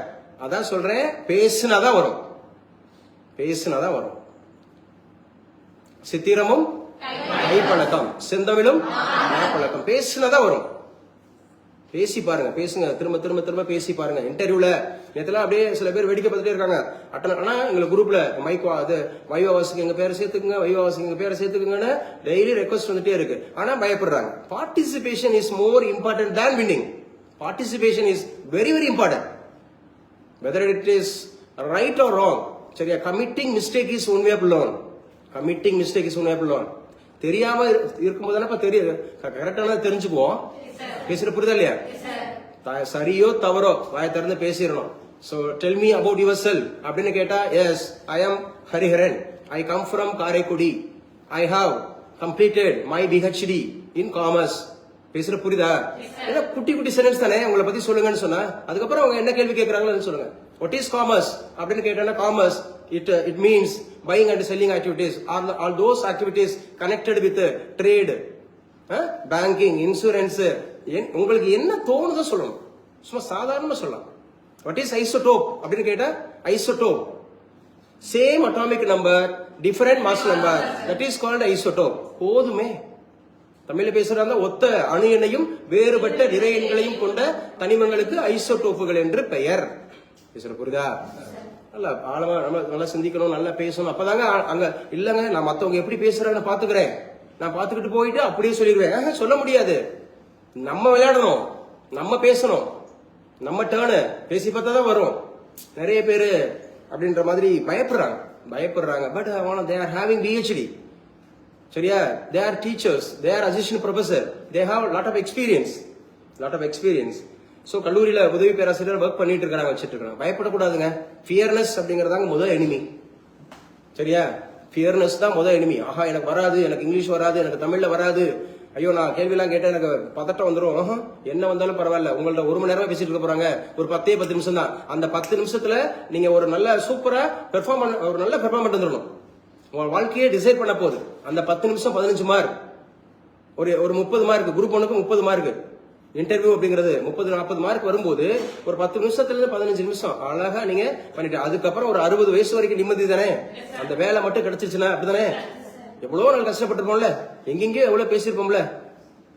அதான் சொல்றேன், பேசுனாதான் வரும், பேசுனாதான் வரும். சித்திரமும் கைப்பழக்கம் செந்தமிழும் பழக்கம், பேசுனாதான் வரும். பேசி பாருங்க, பேசுங்க, திரும்ப திரும்ப திரும்ப பேசி பாருங்க. இன்டர்வியூல நேத்தெல்லாம் அப்படியே சில பேர் வேடிக்கை பார்த்துட்டே இருக்காங்க. ஆனா எங்களுக்கு குரூப்ல மைக் அது வைவாவாசிக்கு எங்க பேரை சேர்த்துக்குங்க, வைவாவாசிக்கு எங்க பேரை சேர்த்துக்குங்கன்னு டெய்லி ரெக்வஸ்ட் வந்துட்டே இருக்கு. ஆனா பயப்படுறாங்க. Participation is more important than winning. Participation is very very important, whether it is right or wrong. சரியா? Committing mistake is one way of learn. Committing mistake is one way of learn. தெரியாம இருக்கும்போது தானே தெரியுது, கரெக்டான தெரிஞ்சுக்குவோம். பேசுற புரியுதா இல்லையா? சரியோ தவறோ வாய திறந்து பேசிடணும். So tell me about yourself அப்படின்னு கேட்டா, yes I am Hariharan, I come from Karaikudi, I have completed my PhD in commerce. பேசுற புரியுதா? ஏன்னா குட்டி குட்டி சென்டென்ஸ் தானே. உங்களை பத்தி சொல்லுங்கன்னு சொன்னா அதுக்கப்புறம் அவங்க என்ன கேள்வி கேட்கறாங்கன்னு சொல்லுங்க. வாட் இஸ் காமர்ஸ் அப்படின்னு கேட்டா, commerce it means buying and selling activities, all those activities connected with trade, banking, insurance. உங்களுக்கு என்ன தோணுதோ சொல்லணும், சும்மா சாதாரணமா சொல்லலாம். வாட் இஸ் ஐசோடோப் அப்படின்னு கேட்டா, isotope same atomic number different mass number, that is called isotope. போதுமே. தமிழ்ல பேசுறாங்க, ஒத்த அணு எண்ணையும் வேறுபட்ட நிறை எண்களையும் கொண்ட தனிமங்களுக்கு ஐசோடோப்புகள் என்று பெயர். பேசுற புரியுதா? நல்லா ஆழமா நம்ம நல்லா சிந்திக்கணும், நல்லா பேசணும். அப்பதாங்க அங்க இல்லங்க நான் மத்தவங்க எப்படி பேசுறாங்கன்னு பாத்துக்கிறேன், நான் பாத்துக்கிட்டு போயிட்டு அப்படியே சொல்லிடுவேன். சொல்ல முடியாது. நம்ம விளையாடணும், நம்ம பேசணும், நம்ம டேர்னு பேசி பார்த்தா தான் வரும். நிறைய பேரு அப்படின்ற மாதிரி பயப்படுறாங்க. But they are having PhD. சரியா? they are teachers, they are assistant professor, they have lot of experience. So கல்லூரியில உதவி பேராசிரியர் ஒர்க் பண்ணிட்டு இருக்காங்க, வச்சிட்டு இருக்காங்க. பயப்படக்கூடாதுங்க. ஃபியர்னஸ் அப்படிங்கறதாங்க முதல் எனிமி. சரியா? ஃபியர்னஸ் தான் முதல் எனிமி. ஆஹா எனக்கு வராது, எனக்கு இங்கிலீஷ் வராது, எனக்கு தமிழ்ல வராது, ஐயோ நான் கேள்வி எல்லாம் கேட்டா எனக்கு பதட்டம் வந்துடும். என்ன வந்தாலும் பரவாயில்ல, உங்கள்ட்ட ஒரு மணி நேரமா பேசிட்டு இருக்க போறாங்க, ஒரு 10 நிமிஷம் தான். அந்த 10 நிமிஷத்துல நீங்க ஒரு நல்ல சூப்பரா ஒரு நல்ல பெர்ஃபார்மன்ஸ் வந்துடணும். உங்க வாழ்க்கையே டிசைட் பண்ண போகுது. அந்த 10 நிமிஷம் 15 மார்க், ஒரு 30 மார்க், குரூப் 1க்கு 30 மார்க் இன்டர்வியூ அப்படிங்கிறது 30-40 மார்க் வரும்போது ஒரு 10 நிமிஷத்துல இருந்து 15 நிமிஷம் அழகா நீங்க பண்ணிட்டு, அதுக்கப்புறம் ஒரு 60 வயசு வரைக்கும் நிம்மதி தானே. அந்த வேலை மட்டும் கிடைச்சிருச்சுன்னா அப்படிதானே. எவ்வளவு நாள் கஷ்டப்பட்டிருப்போம்ல, எங்கெங்கயோ எவ்வளவு பேசியிருப்போம்ல,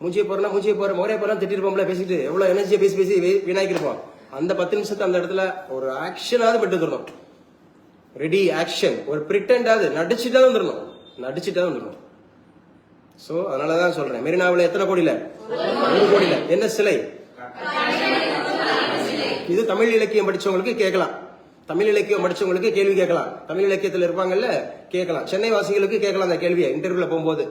மூஞ்சியை போற மோரே போற திட்டிருப்போம்ல, பேசிட்டு எவ்வளவு எனர்ஜியை பேசி வீணாக்கிருப்போம். அந்த 10 நிமிஷத்தை அந்த இடத்துல ஒரு ஆக்ஷனாவது பெற்று தரணும். ரெடி ஆக்ஷன், ஒரு பிரிட்டண்டாவது நடிச்சுட்டா வந்துடணும். சோ அதனாலதான் சொல்றேன், மெரினாவில் எத்தனை கோடியில? 1 கோடியில. என்ன சிலை? இது தமிழ் இலக்கியம் படிச்சவங்களுக்கு கேட்கலாம், தமிழ் இலக்கியம் படிச்சவங்களுக்கு கேள்வி கேட்கலாம், தமிழ் இலக்கியத்தில் இருப்பாங்கல்ல கேட்கலாம், சென்னை வாசிகளுக்கு கேட்கலாம் அந்த கேள்வியை இன்டர்வியூல போகும்போது.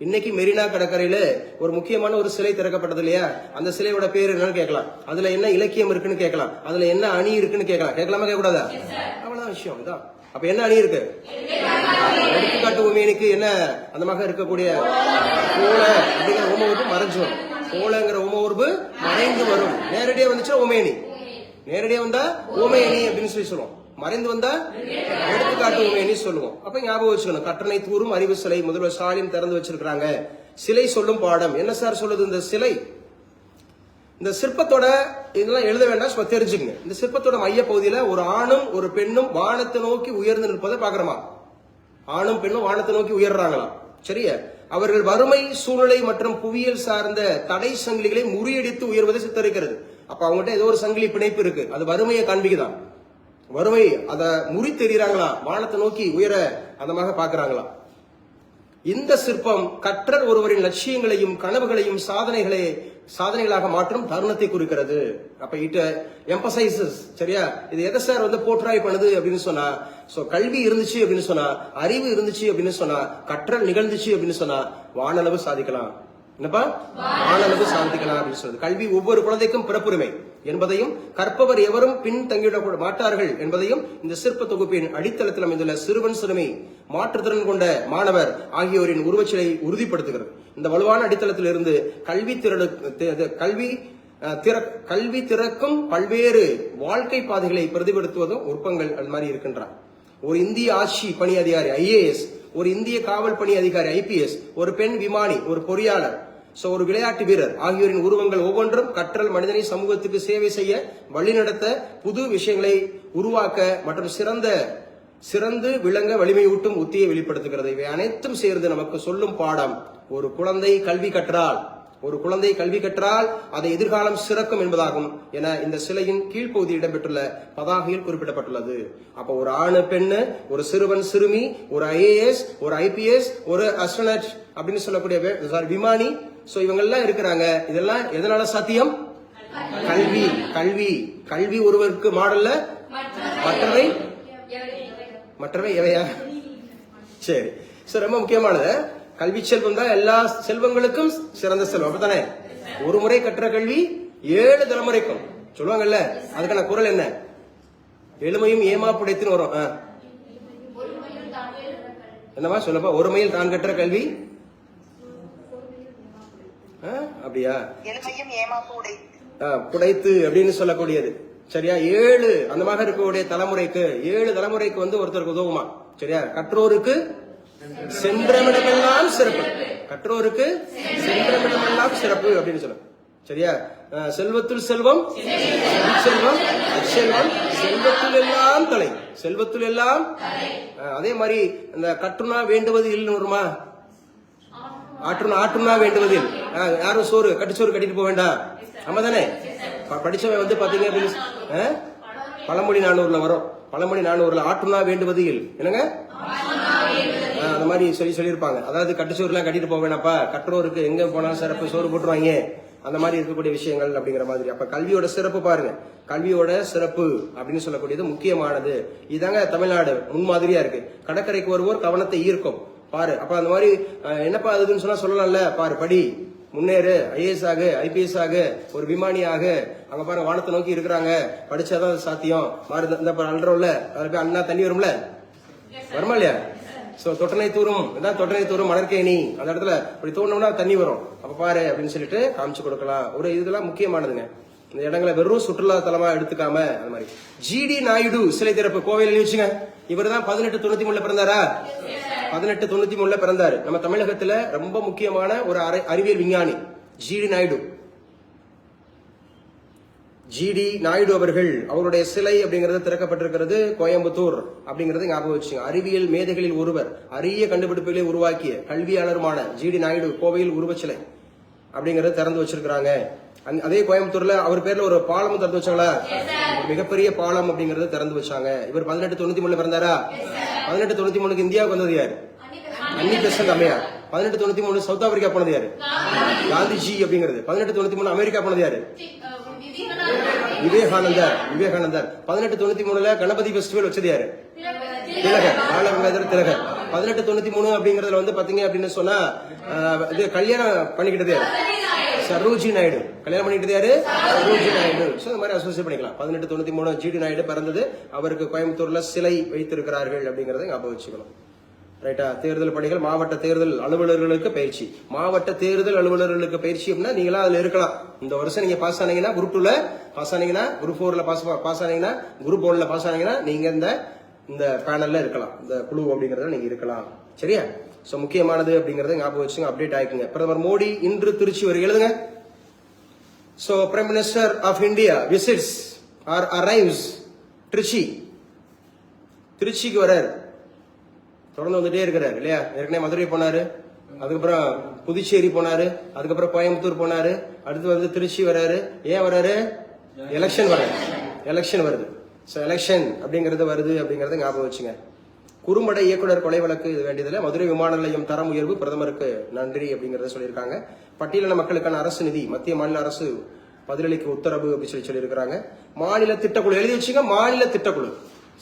இன்னைக்கு மெரினா கடற்கரையில ஒரு முக்கியமான ஒரு சிலை திறக்கப்பட்டது இல்லையா, அந்த சிலையோட பேர் என்னன்னு கேட்கலாம், அதுல என்ன இலக்கியம் இருக்குன்னு கேட்கலாம், அதுல என்ன அணி இருக்குன்னு கேட்கலாம். கேட்கலாமா கேட்கக்கூடாதா? அவ்வளவுதான் விஷயம். இதான் அப்ப என்ன அணி இருக்கு? எடுத்துக்காட்டு உமையனுக்கு என்ன அந்த மாதிரி இருக்கக்கூடிய போல அப்படிங்கிற உம உறுப்பு மறைஞ்சு வரும். போலங்கிற உம உறுப்பு மறைந்து வரும். நேரடியா வந்துச்சுன்னா உமையணி, நேரடியா வந்தா உமையணி அப்படின்னு சொல்லுவோம். மறைந்து வந்தா எடுத்துக்காட்டு உமையணி சொல்லுவோம். அப்ப ஞாபகம் வச்சுக்கணும், கட்டணை தூரும் அறிவு சிலை முதல்வர் ஸ்டாலின் திறந்து வச்சிருக்காங்க. சிலை சொல்லும் பாடம் என்ன சார் சொல்லுது? இந்த சிலை, இந்த சிற்பத்தோட இதெல்லாம் எழுத வேண்டாம், தெரிஞ்சுங்க. இந்த சிற்பத்தோட மைய பகுதியில ஒரு ஆணும் ஒரு பெண்ணும் வானத்தை நோக்கி உயர்ந்து நிற்பதை பாக்குறோமா? ஆணும் பெண்ணும் வானத்தை நோக்கி உயர்றாங்களாம். சரியா? அவர்கள் வறுமை சூழ்நிலை மற்றும் புவியியல் சார்ந்த தடை சங்கிலிகளை முறியடித்து உயர்வதை சித்தரிக்கிறது. அப்ப அவங்ககிட்ட ஏதோ ஒரு சங்கிலி பிணைப்பு இருக்கு, அது வறுமையை காண்பிக்குதான். வறுமை அதை முறி தெரியுறாங்களா, வானத்தை நோக்கி உயர அந்த மாதிரி பாக்குறாங்களா. இந்த சிற்பம் கற்றல் ஒருவரின் லட்சியங்களையும் கனவுகளையும் சாதனைகளாக மாற்றும் தருணத்தை குறிக்கிறது. அப்ப இட் எம்பசைசஸ். சரியா? இது எதை சார் வந்து போர்ட்ராய் பண்ணுது அப்படின்னு சொன்னா, சோ கல்வி இருந்துச்சு அப்படின்னு சொன்னா, அறிவு இருந்துச்சு அப்படின்னு சொன்னா, கற்றல் நிகழ்ந்துச்சு அப்படின்னு சொன்னா வானளவு சாதிக்கலாம். என்னப்பா? வானளவு சாதிக்கலாம் அப்படின்னு சொல்றது. கல்வி ஒவ்வொரு குழந்தைக்கும் பிறப்புரிமை என்பதையும் கற்பவர் எவரும் பின் தங்கிவிட மாட்டார்கள் என்பதையும் இந்த சிற்ப தொகுப்பின் அடித்தளத்தில் அமைந்துள்ள சிறுவன் சிறுமி மாற்றுத்திறன் கொண்ட மாணவர் ஆகியோரின் உருவச்சிலை உறுதிப்படுத்துகிறது. இந்த வலுவான அடித்தளத்தில் இருந்து கல்வி திறக்கும் பல்வேறு வாழ்க்கை பாதைகளை பிரதிபலித்துவதும் உற்பங்கள் அது மாதிரி இருக்கின்றார். ஒரு இந்திய ஆட்சி பணி அதிகாரி IAS, ஒரு இந்திய காவல் பணி அதிகாரி IPS, ஒரு பெண் விமானி, ஒரு பொறியாளர், ஒரு விளையாட்டு வீரர் ஆகியோரின் உருவங்கள் ஒவ்வொன்றும் கற்றல், மனிதனை சமூகத்துக்கு சேவை செய்ய, வழிநடத்த, புது விஷயங்களை உருவாக்க மற்றும் சிறந்து விளங்க வலிமையூட்டும் உத்தியை வெளிப்படுத்துகிறது. இவை அனைத்தும் சேர்ந்து நமக்கு சொல்லும் பாடம், ஒரு குழந்தை கல்வி கற்றால் அதை எதிர்காலம் சிறக்கும் என்பதாகும் என இந்த சிலையின் கீழ்ப்பகுதி இடம்பெற்றுள்ள பதாகையில் குறிப்பிடப்பட்டுள்ளது. அப்ப ஒரு ஆணு, பெண்ணு, ஒரு சிறுவன், சிறுமி, ஒரு IAS, ஒரு IPS, ஒரு அஸ்ட்ரோனட் அப்படின்னு சொல்லக்கூடிய விமானி, இவங்க எல்லாம் இருக்கிறாங்க. இதெல்லாம் எதனால சாத்தியம்? கல்வி ஒருவருக்கு மாடல்ல, மற்றவை எவையா? சரி, ரொம்ப முக்கியமானது. கல்வி செல்வம் தான் எல்லா செல்வங்களுக்கும் சிறந்த செல்வம். அப்படித்தானே? ஒரு முறை கற்ற கல்வி 7 தலைமுறைக்கும் சொல்லுவாங்கல்ல. அதுக்கான குரல் என்ன? எளிமையும் ஏமாப்புடைத்துன்னு வரும். என்னவா சொல்லப்பா? ஒரு மையில் தான் கற்ற கல்வி. அப்படியா? புடைத்து அப்படின்னு சொல்லக்கூடியது. சரியா? 7 அந்த மாதிரி இருக்கக்கூடிய தலைமுறைக்கு 7 தலைமுறைக்கு வந்து ஒருத்தருக்கு உதவுமா? சரியா? கற்றோருக்கு சென்றமிடமெல்லாம் சிறப்பு. கற்றோருக்கு சென்றமிடமெல்லாம் சிறப்பு அப்படின்னு சொல்ல. சரியா? செல்வத்துள் செல்வம், செல்வம், செல்வத்துள் எல்லாம் தலை, செல்வத்துள் எல்லாம். அதே மாதிரி இந்த கற்றுனா வேண்டுவது இல்லைன்னு வருமா? ஆற்றுனா வேண்டுவது. யாரும் கட்டுச்சோறு கட்டிட்டு போக வேண்டாம். நம்ம தானே படிச்சவன் வந்து பாத்தீங்க அப்படின்னு பழமொழி 400ல வரும். பழமொழி 400ல ஆற்றுனா வேண்டுவது இல். என்னங்க? அந்த மாதிரி சொல்லியிருப்பாங்க. அதாவது கட்டுச்சோறு எல்லாம் கட்டிட்டு போக வேணாப்பா, கற்றோருக்கு எங்க போனாலும் சிறப்பு, சோறு போட்டுருவாங்க, அந்த மாதிரி இருக்கக்கூடிய விஷயங்கள் அப்படிங்கிற மாதிரி. அப்ப கல்வியோட சிறப்பு பாருங்க. கல்வியோட சிறப்பு அப்படின்னு சொல்லக்கூடியது முக்கியமானது. இதாங்க தமிழ்நாடு முன்மாதிரியா இருக்கு. கடற்கரைக்கு வருவோர் கவனத்தை ஈர்க்கும் பாரு. அப்ப அந்த மாதிரி என்னப்பா அதுன்னு சொன்னா சொல்லலாம்ல. பாரு, படி, முன்னேறு, IAS ஆகு, IPS ஆகு, ஒரு விமானி ஆகு. அங்க பாருங்க, வானத்தை நோக்கி இருக்கிறாங்க. படிச்சாதான் அது சாத்தியம். இந்த அல்றோம்ல, அதுல போய் அண்ணா தண்ணி வரும்ல, வருமா இல்லையா? தொட்டனை தூரும் மணற்கேணி, அந்த இடத்துல இப்படி தோணும்னா தண்ணி வரும். அப்ப பாரு அப்படின்னு சொல்லிட்டு காமிச்சு கொடுக்கலாம். இதெல்லாம் முக்கியமானதுங்க. இந்த இடங்களை வெறும் சுற்றுலா தலமா எடுத்துக்காம அந்த மாதிரி. GD நாயுடு சிலை திறப்பு கோவையில் வச்சுங்க. இவர் தான் 1893 பிறந்தாரா? 1893 பிறந்தாரு. நம்ம தமிழகத்துல ரொம்ப முக்கியமான ஒரு அறிவியல் விஞ்ஞானி GD நாயுடு. GD நாயுடு அவர்கள், அவருடைய சிலை அப்படிங்கிறது திறக்கப்பட்டிருக்கிறது கோயம்புத்தூர் அப்படிங்கறது ஞாபகம் வச்சுங்க. அறிவியல் மேதைகளில் ஒருவர், அரிய கண்டுபிடிப்புகளை உருவாக்கிய கல்வியாளருமான GD நாயுடு கோவையில் உருவச்சிலை அப்படிங்கறது திறந்து வச்சிருக்காங்க. அதே கோயம்புத்தூர்ல அவர் பேர்ல ஒரு பாலமும் திறந்து வச்சாங்களா? மிகப்பெரிய பாலம் அப்படிங்கறது திறந்து வச்சாங்க. இவர் 1893 பிறந்தாரா? 1893 இந்தியாவுக்கு வந்தது யாரு? அன்னி பெசன்ட் அம்மையார். 1893 சவுத் ஆப்பிரிக்கா போனது யாரு? காந்திஜி அப்படிங்கிறது. 1893 அமெரிக்கா போனது யாரு? விவேகானந்தர். 1893 கணபதி பெஸ்டிவல் வச்சது யாரு? திலகர், பாலகங்காதர் திலகர். 1893 அப்படிங்கறதுல வந்து பாத்தீங்க அப்படின்னு சொன்னா இது கல்யாணம் பண்ணிக்கிட்டது யாரு? சரோஜி நாயுடு. கல்யாணம் பண்ணிக்கிட்டது யாரு? சரோஜி நாயுடு. இந்த மாதிரி அசோசியேட் பண்ணிக்கலாம். 1893 GD நாயுடு பிறந்தது. அவருக்கு கோயம்புத்தூர்ல சிலை வைத்திருக்கிறார்கள் அப்படிங்கறத ஞாபகம் வச்சுக்கணும். ரைட்டா? தேர்தல் பணிகள், மாவட்ட தேர்தல் அலுவலர்களுக்கு பயிற்சி. மாவட்ட தேர்தல் அலுவலர்களுக்கு பயிற்சி அப்படின்னா நீங்களா அதுல இருக்கலாம். இந்த வருஷம் நீங்க பாஸ் ஆனீங்கன்னா, குரூப் 2ல பாஸ் ஆனீங்கன்னா, குரூப் 4ல பாஸ் ஆனீங்கன்னா, குரூப் 1ல பாஸ் ஆனீங்கன்னா நீங்க இந்த பேனல்ல இருக்கலாம். இந்த குழு அப்படிங்கறத நீங்க இருக்கலாம். சரியா? முக்கியமானது அப்படிங்கறத ஞாபகம் வச்சுங்க. அப்டேட் ஆயிக்குங்க. பிரதமர் மோடி இன்று திருச்சி வரை எழுதுங்க. Prime minister of India visits or arrives Trichy. திருச்சிக்கு வர்றாரு. தொடர்ந்து வந்துட்டே இருக்கிறாரு இல்லையா? ஏற்கனவே மதுரை போனாரு, அதுக்கப்புறம் புதுச்சேரி போனாரு, அதுக்கப்புறம் கோயம்புத்தூர் போனாரு, அடுத்து வந்து திருச்சி வர்றாரு. ஏன் வர்றாரு? எலெக்ஷன் வருது. எலெக்ஷன் அப்படிங்கறது வருது அப்படிங்கறத ஞாபகம் வச்சுங்க. குறும்படை இயக்குனர் கொலை வழக்கு இது வேண்டியதில்லை. மதுரை விமான நிலையம் தரம் உயர்வு, பிரதமருக்கு நன்றி அப்படிங்கறத சொல்லியிருக்காங்க. பட்டியலின மக்களுக்கான அரசு நிதி மத்திய மாநில அரசு பதிலளிக்க உத்தரவு அப்படின்னு சொல்லியிருக்காங்க. மாநில திட்டக்குழு எழுதி வச்சுங்க. மாநில திட்டக்குழு,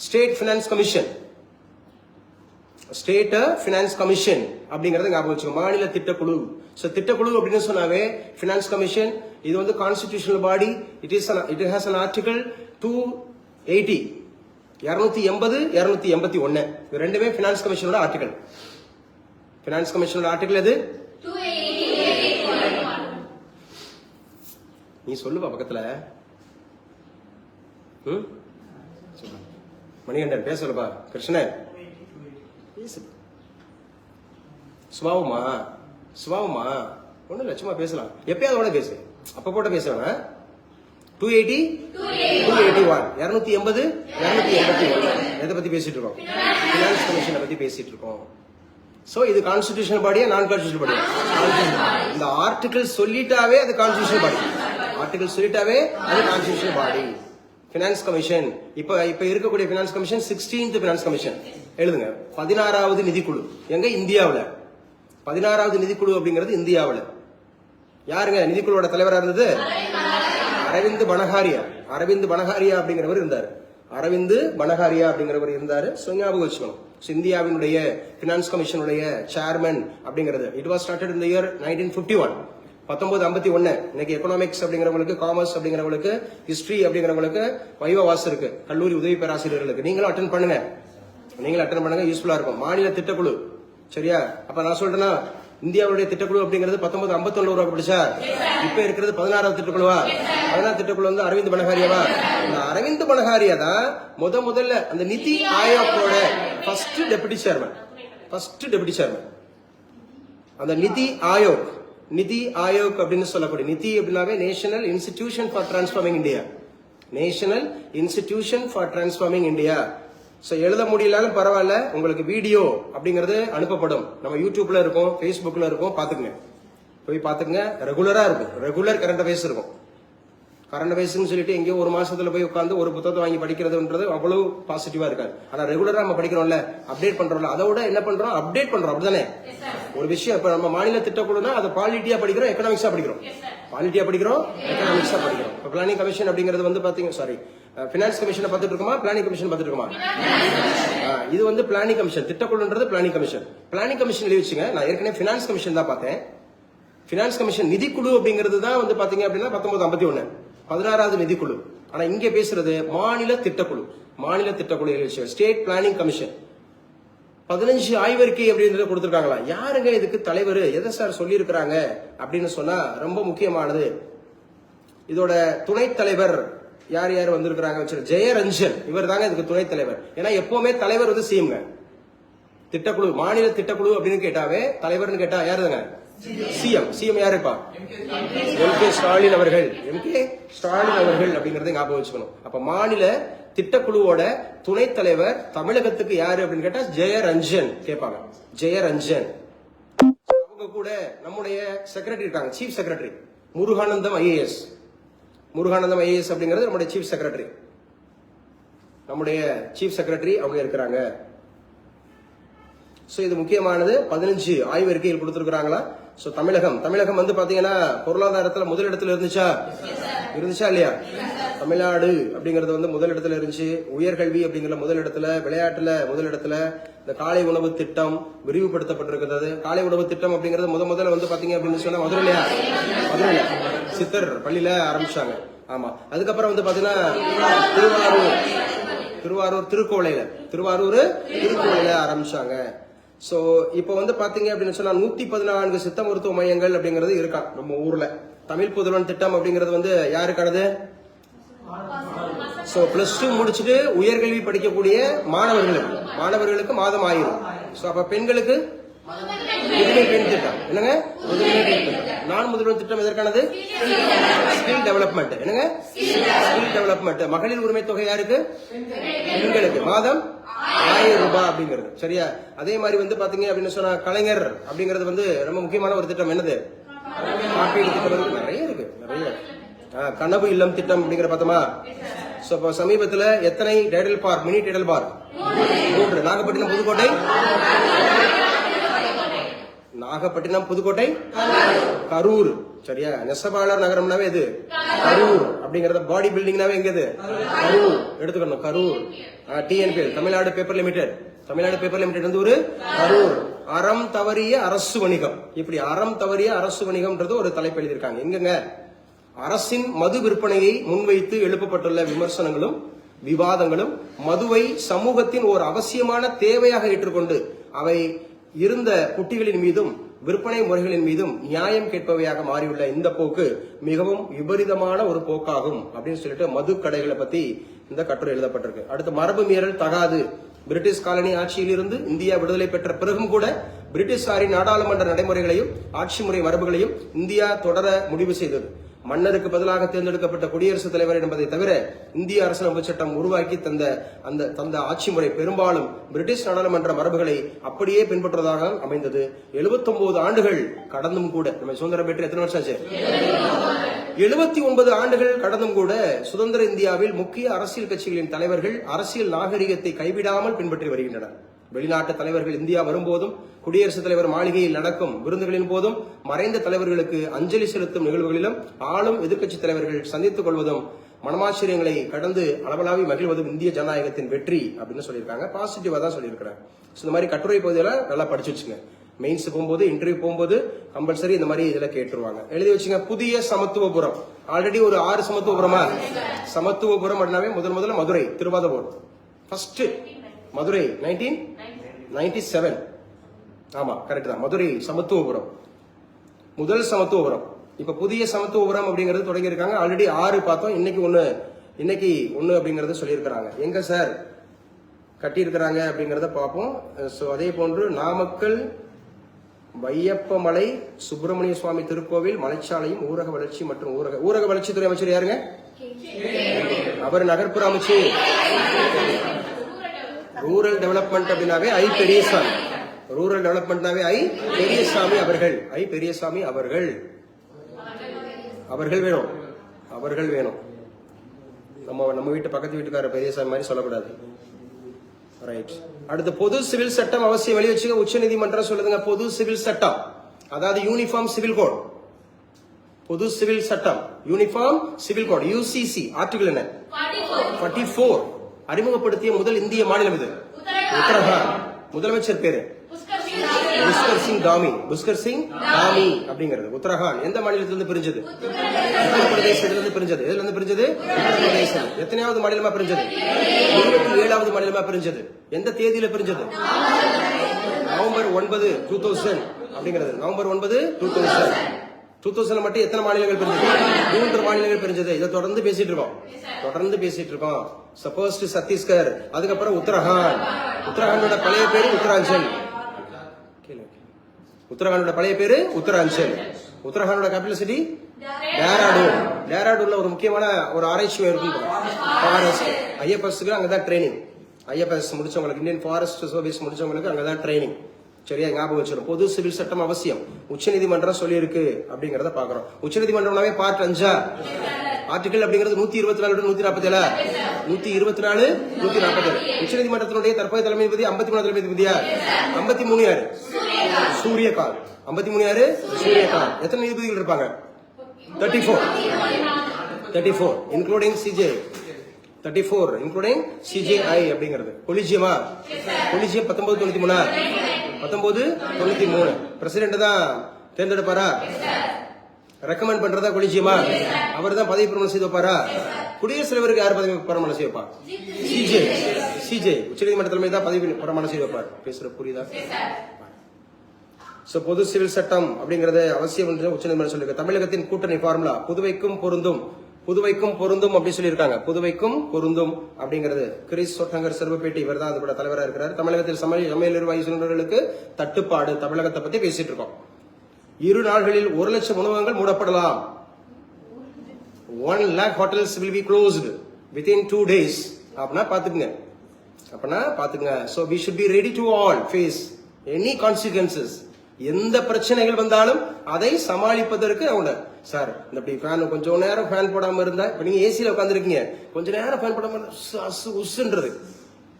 state finance commission, state finance commission அப்படிங்கறத ஞாபகம் வச்சுக்கோங்க. மாநில திட்டக்குழு. சோ திட்டக்குழு அப்படின்னு சொன்னாவே பினான்ஸ் கமிஷன். இது வந்து constitutional body. It has an article 280, 280, 281. இது ரெண்டுமே பினான்ஸ் கமிஷனோட ஆர்டிகல். பினான்ஸ் கமிஷனோட ஆர்டிகல் எது? நீ சொல்லுப்பா பக்கத்துல. மணிகண்டன் பேசலப்பா. கிருஷ்ணன் பேசு. சுபாவமா சுபாவமா ஒண்ணு இல்ல, சும்மா பேசலாம். எப்பயாவது கூட பேசு, அப்ப கூட பேச வேணாம். 280, 281, 280, 281. எதை பத்தி பேசிட்டு இருக்கோம்? பினான்ஸ் கமிஷனை பத்தி பேசிட்டு இருக்கோம். சோ இது கான்ஸ்டிடியூஷனல் பாடியா நான் கான்ஸ்டிடியூஷனல் பாடியா? இந்த ஆர்டிகல் சொல்லிட்டாவே அது கான்ஸ்டிடியூஷனல் பாடி. ஆர்டிகல் சொல்லிட்டாவே அது கான்ஸ்டிடியூஷனல் பாடி. பினான்ஸ் கமிஷன் இப்ப இருக்கக்கூடிய finance commission 16th finance commission. எழுதுங்க. 16வது நிதிக்குழு. எங்க? இந்தியாவுல 16வது நிதிக்குழு அப்படிங்கிறது இந்தியாவுல. யாருங்க நிதிக்குழுவோட தலைவரா இருந்தது? அரவிந்த் பனகாரியா. அரவிந்த் பனகாரியா அப்படிங்கிறவர் இருந்தார். அரவிந்த் பனகாரியா அப்படிங்கிறவர் இருந்தாரு. ஞாபகம் வச்சுக்கணும். இந்தியாவினுடைய பினான்ஸ் கமிஷனுடைய சேர்மன் அப்படிங்கிறது it was started in the year 1951. 1951. இன்னைக்கு எக்கனாமிக்ஸ் அப்படிங்கிறவங்களுக்கு, காமர்ஸ் அப்படிங்கிறவங்களுக்கு, ஹிஸ்டரி அப்படிங்கிறவங்களுக்கு வைவ வாசம் இருக்கு. கல்லூரி உதவி பேராசிரியர்களுக்கு நீங்களும் அட்டன் பண்ணுங்க. யூஸ்ஃபுல்லா இருக்கும். மாநில திட்டக்குழு. சரியா? அப்ப நான் சொல்றேன்னா இந்தியாவுடைய திட்டக்குழு அப்படிங்கிறது 1951 படிச்சா இப்ப இருக்கிறது 16வது திட்டக்குழுவா? 16வது திட்டக்குழு வந்து அரவிந்த் பனகாரியாவா? இந்த அரவிந்த் பனகாரியா தான் முதல்ல அந்த நிதி ஆயோக்கோட ஃபர்ஸ்ட் டெபுட்டி சேர்மன். அந்த நிதி ஆயோக் அப்படின்னு சொல்லக்கூடிய நிதி அப்படின்னாவே national institution for transforming India. National institution for transforming India. So எழுத முடியலனாலும் பரவாயில்ல, உங்களுக்கு வீடியோ அப்படிங்கிறது அனுப்பப்படும். நம்ம யூடியூப்ல இருக்கும், பேஸ்புக்ல இருக்கும், பாத்துக்கங்க. போய் பாத்துக்கங்க. ரெகுலரா இருக்கும். ரெகுலர் கரண்ட் அஃபேர்ஸ் இருக்கும். கரண்ட் அஃபேர்ஸ்னு சொல்லிட்டு எங்கேயோ ஒரு மாசத்துல போய் உட்காந்து ஒரு புத்தகத்தை வாங்கி படிக்கிறதுன்றது அவ்வளவு பாசிட்டிவா இருக்காது. ஆனா ரெகுலரா நம்ம படிக்கிறோம்ல, அப்டேட் பண்றோம்ல, அதோட என்ன பண்றோம்? அப்டேட் பண்றோம். அப்படிதானே? ஒரு விஷயம் இப்ப நம்ம மாநில திட்டக்குழுனா அதை பாலிட்டியா படிக்கிறோம், எக்கனாமிக்ஸா படிக்கிறோம். எக்கனாமிக்ஸா படிக்கிறோம். இப்ப பிளானிங் கமிஷன் அப்படிங்கிறது வந்து பாத்தீங்க, பினான்ஸ் கமிஷனை பார்த்துட்டு இருக்கோமா, பிளானிங் கமிஷன் பார்த்துட்டு இருக்கோமா? இது வந்து பிளானிங் கமிஷன். திட்டக்குழுன்றது பிளானிங் கமிஷன். பிளானிங் கமிஷன் எழுதி வச்சுங்க. நான் ஏற்கனவே பினான்ஸ் கமிஷன் தான் பார்த்தேன். பினான்ஸ் கமிஷன் நிதிக்குழு அப்படிங்கிறது தான் வந்து பாத்தீங்க அப்படின்னா 1951 16வது நிதிக்குழு. ஆனா இங்க பேசுறது மாநில திட்டக்குழு. எழுதி வச்சு ஸ்டேட் பிளானிங் கமிஷன். 15 ஆய்வறிக்கை அப்படின்றத கொடுத்திருக்காங்களா? யாருங்க இதுக்கு தலைவர்? எதை சார் சொல்லி இருக்கிறாங்க அப்படின்னு சொன்னா ரொம்ப முக்கியமானது. இதோட துணைத் தலைவர் யார் வந்திருக்கிறாங்க? ஜெயரஞ்சன். இவர் தாங்க இதுக்கு துணைத் தலைவர். ஏன்னா எப்பவுமே தலைவர் வந்து சிஎம்ங்க. திட்டக்குழு, மாநில திட்டக்குழு அப்படின்னு கேட்டாவே தலைவர்னு கேட்டா யாருங்க? சிஎம் யாருப்பா? எம்.கே. ஸ்டாலின் அவர்கள். அப்படிங்கறத ஞாபகம் வச்சுக்கணும். அப்ப மாநில திட்டக்குழுவோட துணைத் தலைவர் தமிழகத்துக்கு யாரு அப்படின்னு கேட்டா ஜெயரஞ்சன் கேட்பாங்க. ஜெயரஞ்சன். அவங்க கூட நம்முடைய செக்ரட்டரி இருக்காங்க, சீஃப் செக்ரட்டரி முருகானந்தம் ஐஏஎஸ். அப்படிங்கிறது நம்முடைய சீஃப் செக்ரட்டரி. அவங்க இருக்கிறாங்க. சோ இது முக்கியமானது. 15 ஆய்வறிக்கைகள் கொடுத்திருக்காங்களா? சோ தமிழகம் வந்து பாத்தீங்கன்னா பொருளாதாரத்துல முதலிடத்துல இருந்துச்சா இல்லையா? தமிழ்நாடு அப்படிங்கறது வந்து முதலிடத்துல இருந்துச்சு. உயர்கல்வி அப்படிங்கிற முதலிடத்துல, விளையாட்டுல முதலிடத்துல. இந்த காலை உணவு திட்டம் விரிவுபடுத்தப்பட்டிருக்கிறது. காலை உணவு திட்டம் அப்படிங்கறது முதல்ல வந்து பாத்தீங்க அப்படின்னு சொன்னா மதுரையில சித்தர் பள்ளியில ஆரம்பிச்சாங்க. ஆமா. அதுக்கப்புறம் வந்து பாத்தீங்கன்னா திருக்கோளையில ஆரம்பிச்சாங்க. சோ இப்ப வந்து பாத்தீங்க அப்படின்னு சொன்னா 114 சித்த மருத்துவ மையங்கள் அப்படிங்கிறது இருக்கா நம்ம ஊர்ல. தமிழ் புதல்வன் திட்டம் அப்படிங்கிறது வந்து யாருக்கானது? சோ +2 முடிச்சுட்டு உயர்கல்வி படிக்கக்கூடிய மாணவர்களுக்கு மாதம் 1000. சோ அப்ப பெண்களுக்கு புதுமை பெண் திட்டம். என்னங்க? புதுமை பெண் திட்டம். நான் முதல்வர் திட்டம் எதற்கானது? Skill development. என்னங்க? Skill development. மகளிர் உரிமை தொகை யாருக்கு? பெண்களுக்கு மாதம் 1000 ரூபாய் அப்படிங்கிறது. சரியா? அதே மாதிரி வந்து பாத்தீங்க அப்படின்னு சொன்னா கலைஞர் அப்படிங்கிறது வந்து ரொம்ப முக்கியமான ஒரு திட்டம். என்னது? காப்பீடு திட்டம். நிறைய இருக்கு. கனவு இல்லம் திட்டம் அப்படிங்கிற பார்த்தோமா? சமீபத்துல எத்தனை Tidel park, mini Tidel park? 3. Nagapattinam Pudukkottai, Nagapattinam Pudukkottai, Karur. சரியா? நெசவாளர் நகரம்னாவே எது? கரூர். அப்படிங்கறத பாடி பில்டிங்னாவே எங்க இது? கரூர் எடுத்துக்கணும். Karur. TNPL, Tamil Nadu paper limited. Tamil Nadu paper limited வந்து ஒரு கரூர். அறம் தவறிய அரசு வணிகம். இப்படி அறம் தவறிய அரசு வணிகம்ன்றது ஒரு தலைப்பு எழுதியிருக்காங்க. எங்கங்க? அரசின் மது விற்பனையை முன்வைத்து எழுப்பப்பட்டுள்ள விமர்சனங்களும் விவாதங்களும் மதுவை சமூகத்தின் ஒரு அவசியமான தேவையாக ஏற்றுக்கொண்டு அவை இருந்த குட்டிகளின் மீதும் விற்பனை முறைகளின் மீதும் நியாயம் கேட்பவையாக மாறியுள்ள இந்த போக்கு மிகவும் விபரீதமான ஒரு போக்காகும் அப்படின்னு சொல்லிட்டு மது கடைகளை பத்தி இந்த கட்டுரை எழுதப்பட்டிருக்கு. அடுத்து, மரபு மீறல் தகாது. பிரிட்டிஷ் காலனி ஆட்சியில் இருந்து இந்தியா விடுதலை பெற்ற பிறகும் கூட பிரிட்டிஷாரின் நாடாளுமன்ற நடைமுறைகளையும் ஆட்சி முறை மரபுகளையும் இந்தியா தொடர முடிவு செய்தது. மன்னருக்கு பதிலாக தேர்ந்தெடுக்கப்பட்ட குடியரசுத் தலைவர் என்பதை தவிர இந்திய அரசியலமைப்பு சட்டம் உருவாக்கி தந்த ஆட்சி முறை பெரும்பாலும் பிரிட்டிஷ் நாடாளுமன்ற மரபுகளை அப்படியே பின்பற்றுவதாக அமைந்தது. 79 ஆண்டுகள் கடந்தும் கூட, நம்ம சுதந்திரம் பெற்று எத்தனை வருஷம் ஆச்சு? 79 ஆண்டுகள் கடந்தும் கூட சுதந்திர இந்தியாவில் முக்கிய அரசியல் கட்சிகளின் தலைவர்கள் அரசியல் நாகரிகத்தை கைவிடாமல் பின்பற்றி வருகின்றனர். வெளிநாட்டு தலைவர்கள் இந்தியா வரும்போதும் குடியரசுத் தலைவர் மாளிகையில் நடக்கும் விருந்துகளின் போதும் மறைந்த தலைவர்களுக்கு அஞ்சலி செலுத்தும் நிகழ்வுகளிலும் ஆளும் எதிர்க்கட்சி தலைவர்கள் சந்தித்துக் கொள்வதும் மனமாச்சரியங்களை கடந்து அளவலாவி மகிழ்வதும் இந்திய ஜனநாயகத்தின் வெற்றி அப்படின்னு சொல்லியிருக்காங்க. பாசிட்டிவா தான் சொல்லியிருக்கிறாங்க. இந்த மாதிரி கட்டுரை பகுதியெல்லாம் நல்லா படிச்சு வச்சுங்க. மெயின்ஸ் போகும்போது, இன்டர்வியூ போகும்போது கம்பல்சரி இந்த மாதிரி இதுல கேட்டுருவாங்க. எழுதி வச்சுங்க. புதிய சமத்துவபுரம். ஆல்ரெடி ஒரு 6 சமத்துவபுரமா? சமத்துவபுரம் அப்படின்னாவே முதல்ல மதுரை, திருவாதபுரம். ஃபர்ஸ்ட் மதுரை 1997. ஆமா, கரெக்ட் தான். மதுரை சமத்துவபுரம் முதல் சமத்துவபுரம். இப்ப புதிய சமத்துவபுரம் அப்படிங்கறது தொடங்கி இருக்காங்க. ஆல்ரெடி 6 பார்த்தோம். இன்னைக்கு ஒன்னு அப்படிங்கறத சொல்லியிருக்கிறாங்க. எங்க சார் கட்டி இருக்கிறாங்க அப்படிங்கறத பார்ப்போம். அதே போன்று நாமக்கல் வையப்பமலை சுப்பிரமணிய சுவாமி திருக்கோவில் மலைச்சாலையும் ஊரக வளர்ச்சி மற்றும் ஊரக வளர்ச்சித்துறை அமைச்சர் யாருங்க? அவர் நகர்ப்புற அமைச்சர். ரூரல் டெவலப்மெண்ட் அப்படின்னாவே ஐ பெரியசாமி. ரூரல் டெவலப்மெண்ட்னாவே ஐ பெரியசாமி அவர்கள். ஐ பெரியசாமி அவர்கள் வேணும். அவர்கள் வேணும். நம்ம வீட்டு பக்கத்து வீட்டுக்கார பெரியசாமி மாதிரி சொல்லக்கூடாது. ரைட். அடுத்து, பொது சிவில் சட்டம் அவசியம். வெளியே வச்சுக்க. உச்ச நீதிமன்றம் சொல்லுதுங்க பொது சிவில் சட்டம், அதாவது யூனிஃபார்ம் சிவில் கோட். பொது சிவில் சட்டம், uniform civil code, UCC. Article என்ன? 44. அறிமுகப்படுத்திய முதல் இந்திய மாநிலம் இது உத்தரகாண்ட். முதலமைச்சர் பேரு புஷ்கர் சிங் தாமி அப்படிங்கிறது. உத்தரகாண்ட் எந்த மாநிலத்திலிருந்து பிரிஞ்சது? உத்தரப்பிரதேசத்திலிருந்து பிரிஞ்சது. எதுல இருந்து பிரிஞ்சது? உத்தரப்பிரதேசம். எத்தனையாவது மாநிலமா பிரிஞ்சது? 27வது மாநிலமா பிரிஞ்சது. எந்த தேதியில பிரிஞ்சது? நவம்பர் 9, 2000 அப்படிங்கிறது. நவம்பர் 9, 2000. 2000 மட்டும் எத்தனை மாநிலங்கள் பிரிஞ்சது? 3 மாநிலங்கள் பிரிஞ்சது. இதை தொடர்ந்து பேசிட்டு இருக்கோம். சப்போஸ் சத்தீஸ்கர், அதுக்கப்புறம் உத்தரகாண்ட். உத்தரகாண்டோட பழைய பேரு உத்தராஞ்சல். உத்தரகாண்டோட பழைய பேரு உத்தராஞ்சல். உத்தரகாண்டோட கேபிட்டல் சிட்டி டேராடூன். டேராடூன்ல ஒரு முக்கியமான ஒரு ஆராய்ச்சி இருக்கும். ஃபாரஸ்ட் ஐஎஃப்எஸ்க்கு அங்கதான் ட்ரைனிங். ஐஎஃப்எஸ் முடிச்சவங்களுக்கு, இந்தியன் ஃபாரஸ்ட் சர்வீஸ் முடிச்சவங்களுக்கு அங்கதான் ட்ரைனிங். சரியா? ஞாபகம் வச்சிடும். பொது சிவில் சட்டம் அவசியம். உச்சநீதிமன்றம் சொல்லி இருக்கு அப்படிங்கறத பாக்குறோம். உச்சநீதிமன்றம்னாவே பார்ட் 5 ஆர்டிகல் அப்படிங்கிறது 124 147 124 147. உச்சநீதிமன்றத்தினுடைய தற்போதைய தலைமை நீதிபதி 53 தலைமை நீதிபதியா? 53 யாரு? சூரியகாந்த். 53 யாரு? சூரியகாந்த். எத்தனை நீதிபதிகள் இருப்பாங்க? 34 இன்க்ளூடிங் சிஜே. 34 இன்க்ளூடிங் சிஜேஐ அப்படிங்கிறது. கொலிஜியமா? கொலிஜியம் 1993. பிரசிடென்ட் தான் தேர்ந்தெடுப்பாரா? ரெக்கமெண்ட் பண்றதா கொலிஜியமா? அவர் தான் பதவி பிரமாணம் செய்து வைப்பாரா? குடியரசுத் தலைவருக்கு யார் பதவி பிரமாணம் செய்து வைப்பா? சிஜே. உச்சநீதிமன்ற தலைமை தான் பதவி பிரமாணம் செய்து வைப்பார். பேசுற புரியுதா? பொது சிவில் சட்டம் அப்படிங்கறது அவசியம் என்று உச்சநீதிமன்றம் சொல்லிருக்கு. தமிழகத்தின் கூட்டணி ஃபார்முலா புதுவைக்கும் பொருந்தும் அப்படி சொல்லியிருக்காங்க. புதுவைக்கும் பொருந்தும் அப்படிங்கிறது. கிரிஸ் சொட்டங்கர் செல்வப்பேட்டை, இவர் தான் அதோட தலைவராக இருக்கிறார். தமிழகத்தில் சமையல் எரிவாயு சிலிண்டர்களுக்கு தட்டுப்பாடு. தமிழகத்தை பத்தி பேசிட்டு இருக்கோம். 2 நாள்களில் 1 லட்சம் உணவகங்கள் மூடப்படலாம். 1 lakh hotels will be closed within 2 days. அப்படின்னா பாத்துக்குங்க. So we should be ready to all face any consequences. எந்த பிரச்சனைகள் வந்தாலும் அதை சமாளிப்பதற்கு அவங்க சார் இந்த ஃபேன் கொஞ்சம் நேரம் ஃபேன் போடாம இருந்தா, இப்ப நீங்க ஏசியில உட்காந்துருக்கீங்க, கொஞ்ச நேரம் ஃபேன் போடாம உசுன்றது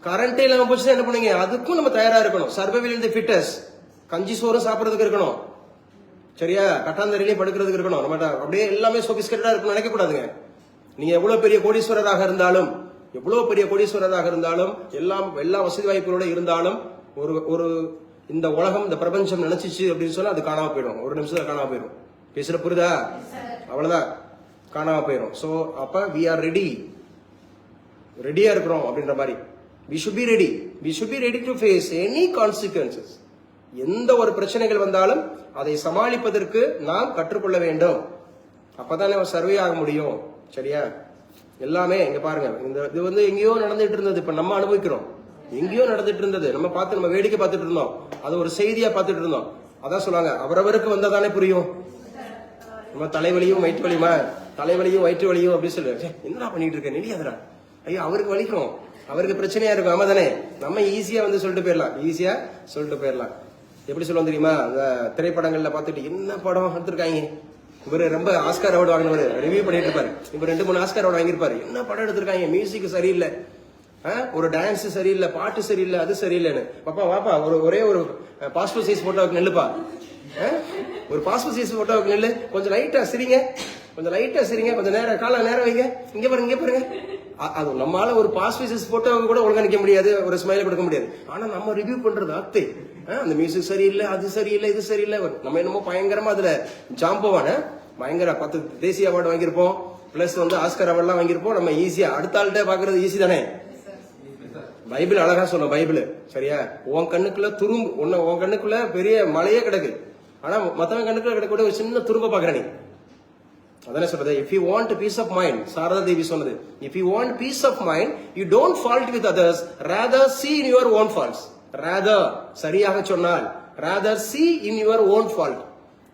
கரண்டே இல்லாம போச்சுன்னா என்ன பண்ணுங்க? அதுக்கும் நம்ம தயாரா இருக்கணும். சர்வைவல் இன் தி ஃபிட்டஸ். கஞ்சி சோறும் சாப்பிடறதுக்கு இருக்கணும், சரியா? கட்டாந்தரையிலேயே படுக்கிறதுக்கு இருக்கணும். நம்ம அப்படியே எல்லாமே சொபிஸ்கேட்டடா இருக்கணும் நினைக்க கூடாதுங்க. நீங்க எவ்வளவு பெரிய கோடீஸ்வரராக இருந்தாலும், எல்லா வசதி வாய்ப்புகளோட இருந்தாலும், ஒரு இந்த உலகம், இந்த பிரபஞ்சம் நினைச்சிச்சு அப்படின்னு சொன்னா அது காணாம போயிடும். ஒரு நிமிஷத்துல காணாம போயிடும். பேசுற புரியுதா? அவ்வளவுதான், காணாம போயிடும். சோ அப்ப we are ரெடியா இருக்கிறோம் அப்படின்ற மாதிரி. we should be ready to face any consequences. எந்த ஒரு பிரச்சனைகள் வந்தாலும் அதை சமாளிப்பதற்கு நாம் கற்றுக்கொள்ள வேண்டும். அப்பதானே சர்வே ஆக முடியும், சரியா? எல்லாமே இங்க பாருங்க, இது வந்து எங்கேயோ நடந்துட்டு இருந்தது, இப்ப நம்ம அனுபவிக்கிறோம். எங்கேயோ நடந்துட்டு இருந்தது, நம்ம வேடிக்கை பார்த்துட்டு இருந்தோம், அது ஒரு செய்தியா பார்த்துட்டு இருந்தோம். அதான் சொல்லுவாங்க, அவரவருக்கு வந்ததானே புரியும். நம்ம தலைவலியும் வயிற்று வலியும் அப்படின்னு சொல்லுவாங்க. என்னடா பண்ணிட்டு இருக்க, நெடியாதரா, ஐயோ அவருக்கு வலிக்கும், அவருக்கு பிரச்சனையா இருக்கும். ஆமா தானே? நம்ம ஈஸியா வந்து சொல்லிட்டு போயிடலாம். எப்படி சொல்லுவோம் தெரியுமா? அந்த திரைப்படங்கள்ல பார்த்துட்டு என்ன படம் எடுத்திருக்காங்க, இவரு ரொம்ப ஆஸ்கார் அவார்டு வாங்கினவர், ரிவ்யூ பண்ணிட்டு இருப்பாரு. இப்ப 2-3 ஆஸ்கார் அவார்டு வாங்கியிருப்பாரு. என்ன படம் எடுத்திருக்காங்க, மியூசிக் சரியில்லை, ஒரு டான்ஸ் சரியில்லை, பாட்டு சரியில்லை, அது சரியில்லைன்னு. வாப்பா ஒரே ஒரு பாஸ்போர்ட் சைஸ் போட்டோவுக்கு நெல்லுப்பா, ஒரு பாஸ்போர்ட் சைஸ் போட்டோவுக்கு நெல்லு, கொஞ்சம் லைட்டா சிரிங்க, கொஞ்சம் நேரம் கால நேரம் வைங்க, இங்க பாருங்க. அது நம்மளால ஒரு பாஸ்போர்ட் சைஸ் போட்டோவுக்கு கூட ஒழுங்கா நிக்க முடியாது, ஒரு ஸ்மைல கொடுக்க முடியாது. ஆனா நம்ம ரிவ்யூ பண்றது அத்தை, அந்த மியூசிக் சரியில்லை, அது சரியில்லை, இது சரியில்லை. நம்ம என்னமோ பயங்கரமா அதுல ஜாம்பவான பயங்கர 10 தேசிய அவார்டு வாங்கியிருப்போம், பிளஸ் வந்து ஆஸ்கர் அவார்ட்லாம் வாங்கியிருப்போம். நம்ம ஈஸியா அடுத்த ஆள்கிட்ட பாக்குறது ஈஸி தானே? பைபிள் அழகா சொல்லும், பைபிள் சரியா? உன் கண்ணுக்குள்ள உன் கண்ணுக்குள்ள பெரிய மலையே கிடக்கு, ஆனா மத்தவன் கண்ணுக்குள்ள கிடக்க ஒரு சின்ன துரும்ப பாக்குற நீ. அதானே சொல்றது, if you want peace of mind, Saradha தேவி சொன்னது, if you want peace of mind, you don't fault with others, rather see in your own faults. rather, சரியாக சொன்னால், rather see in your own fault.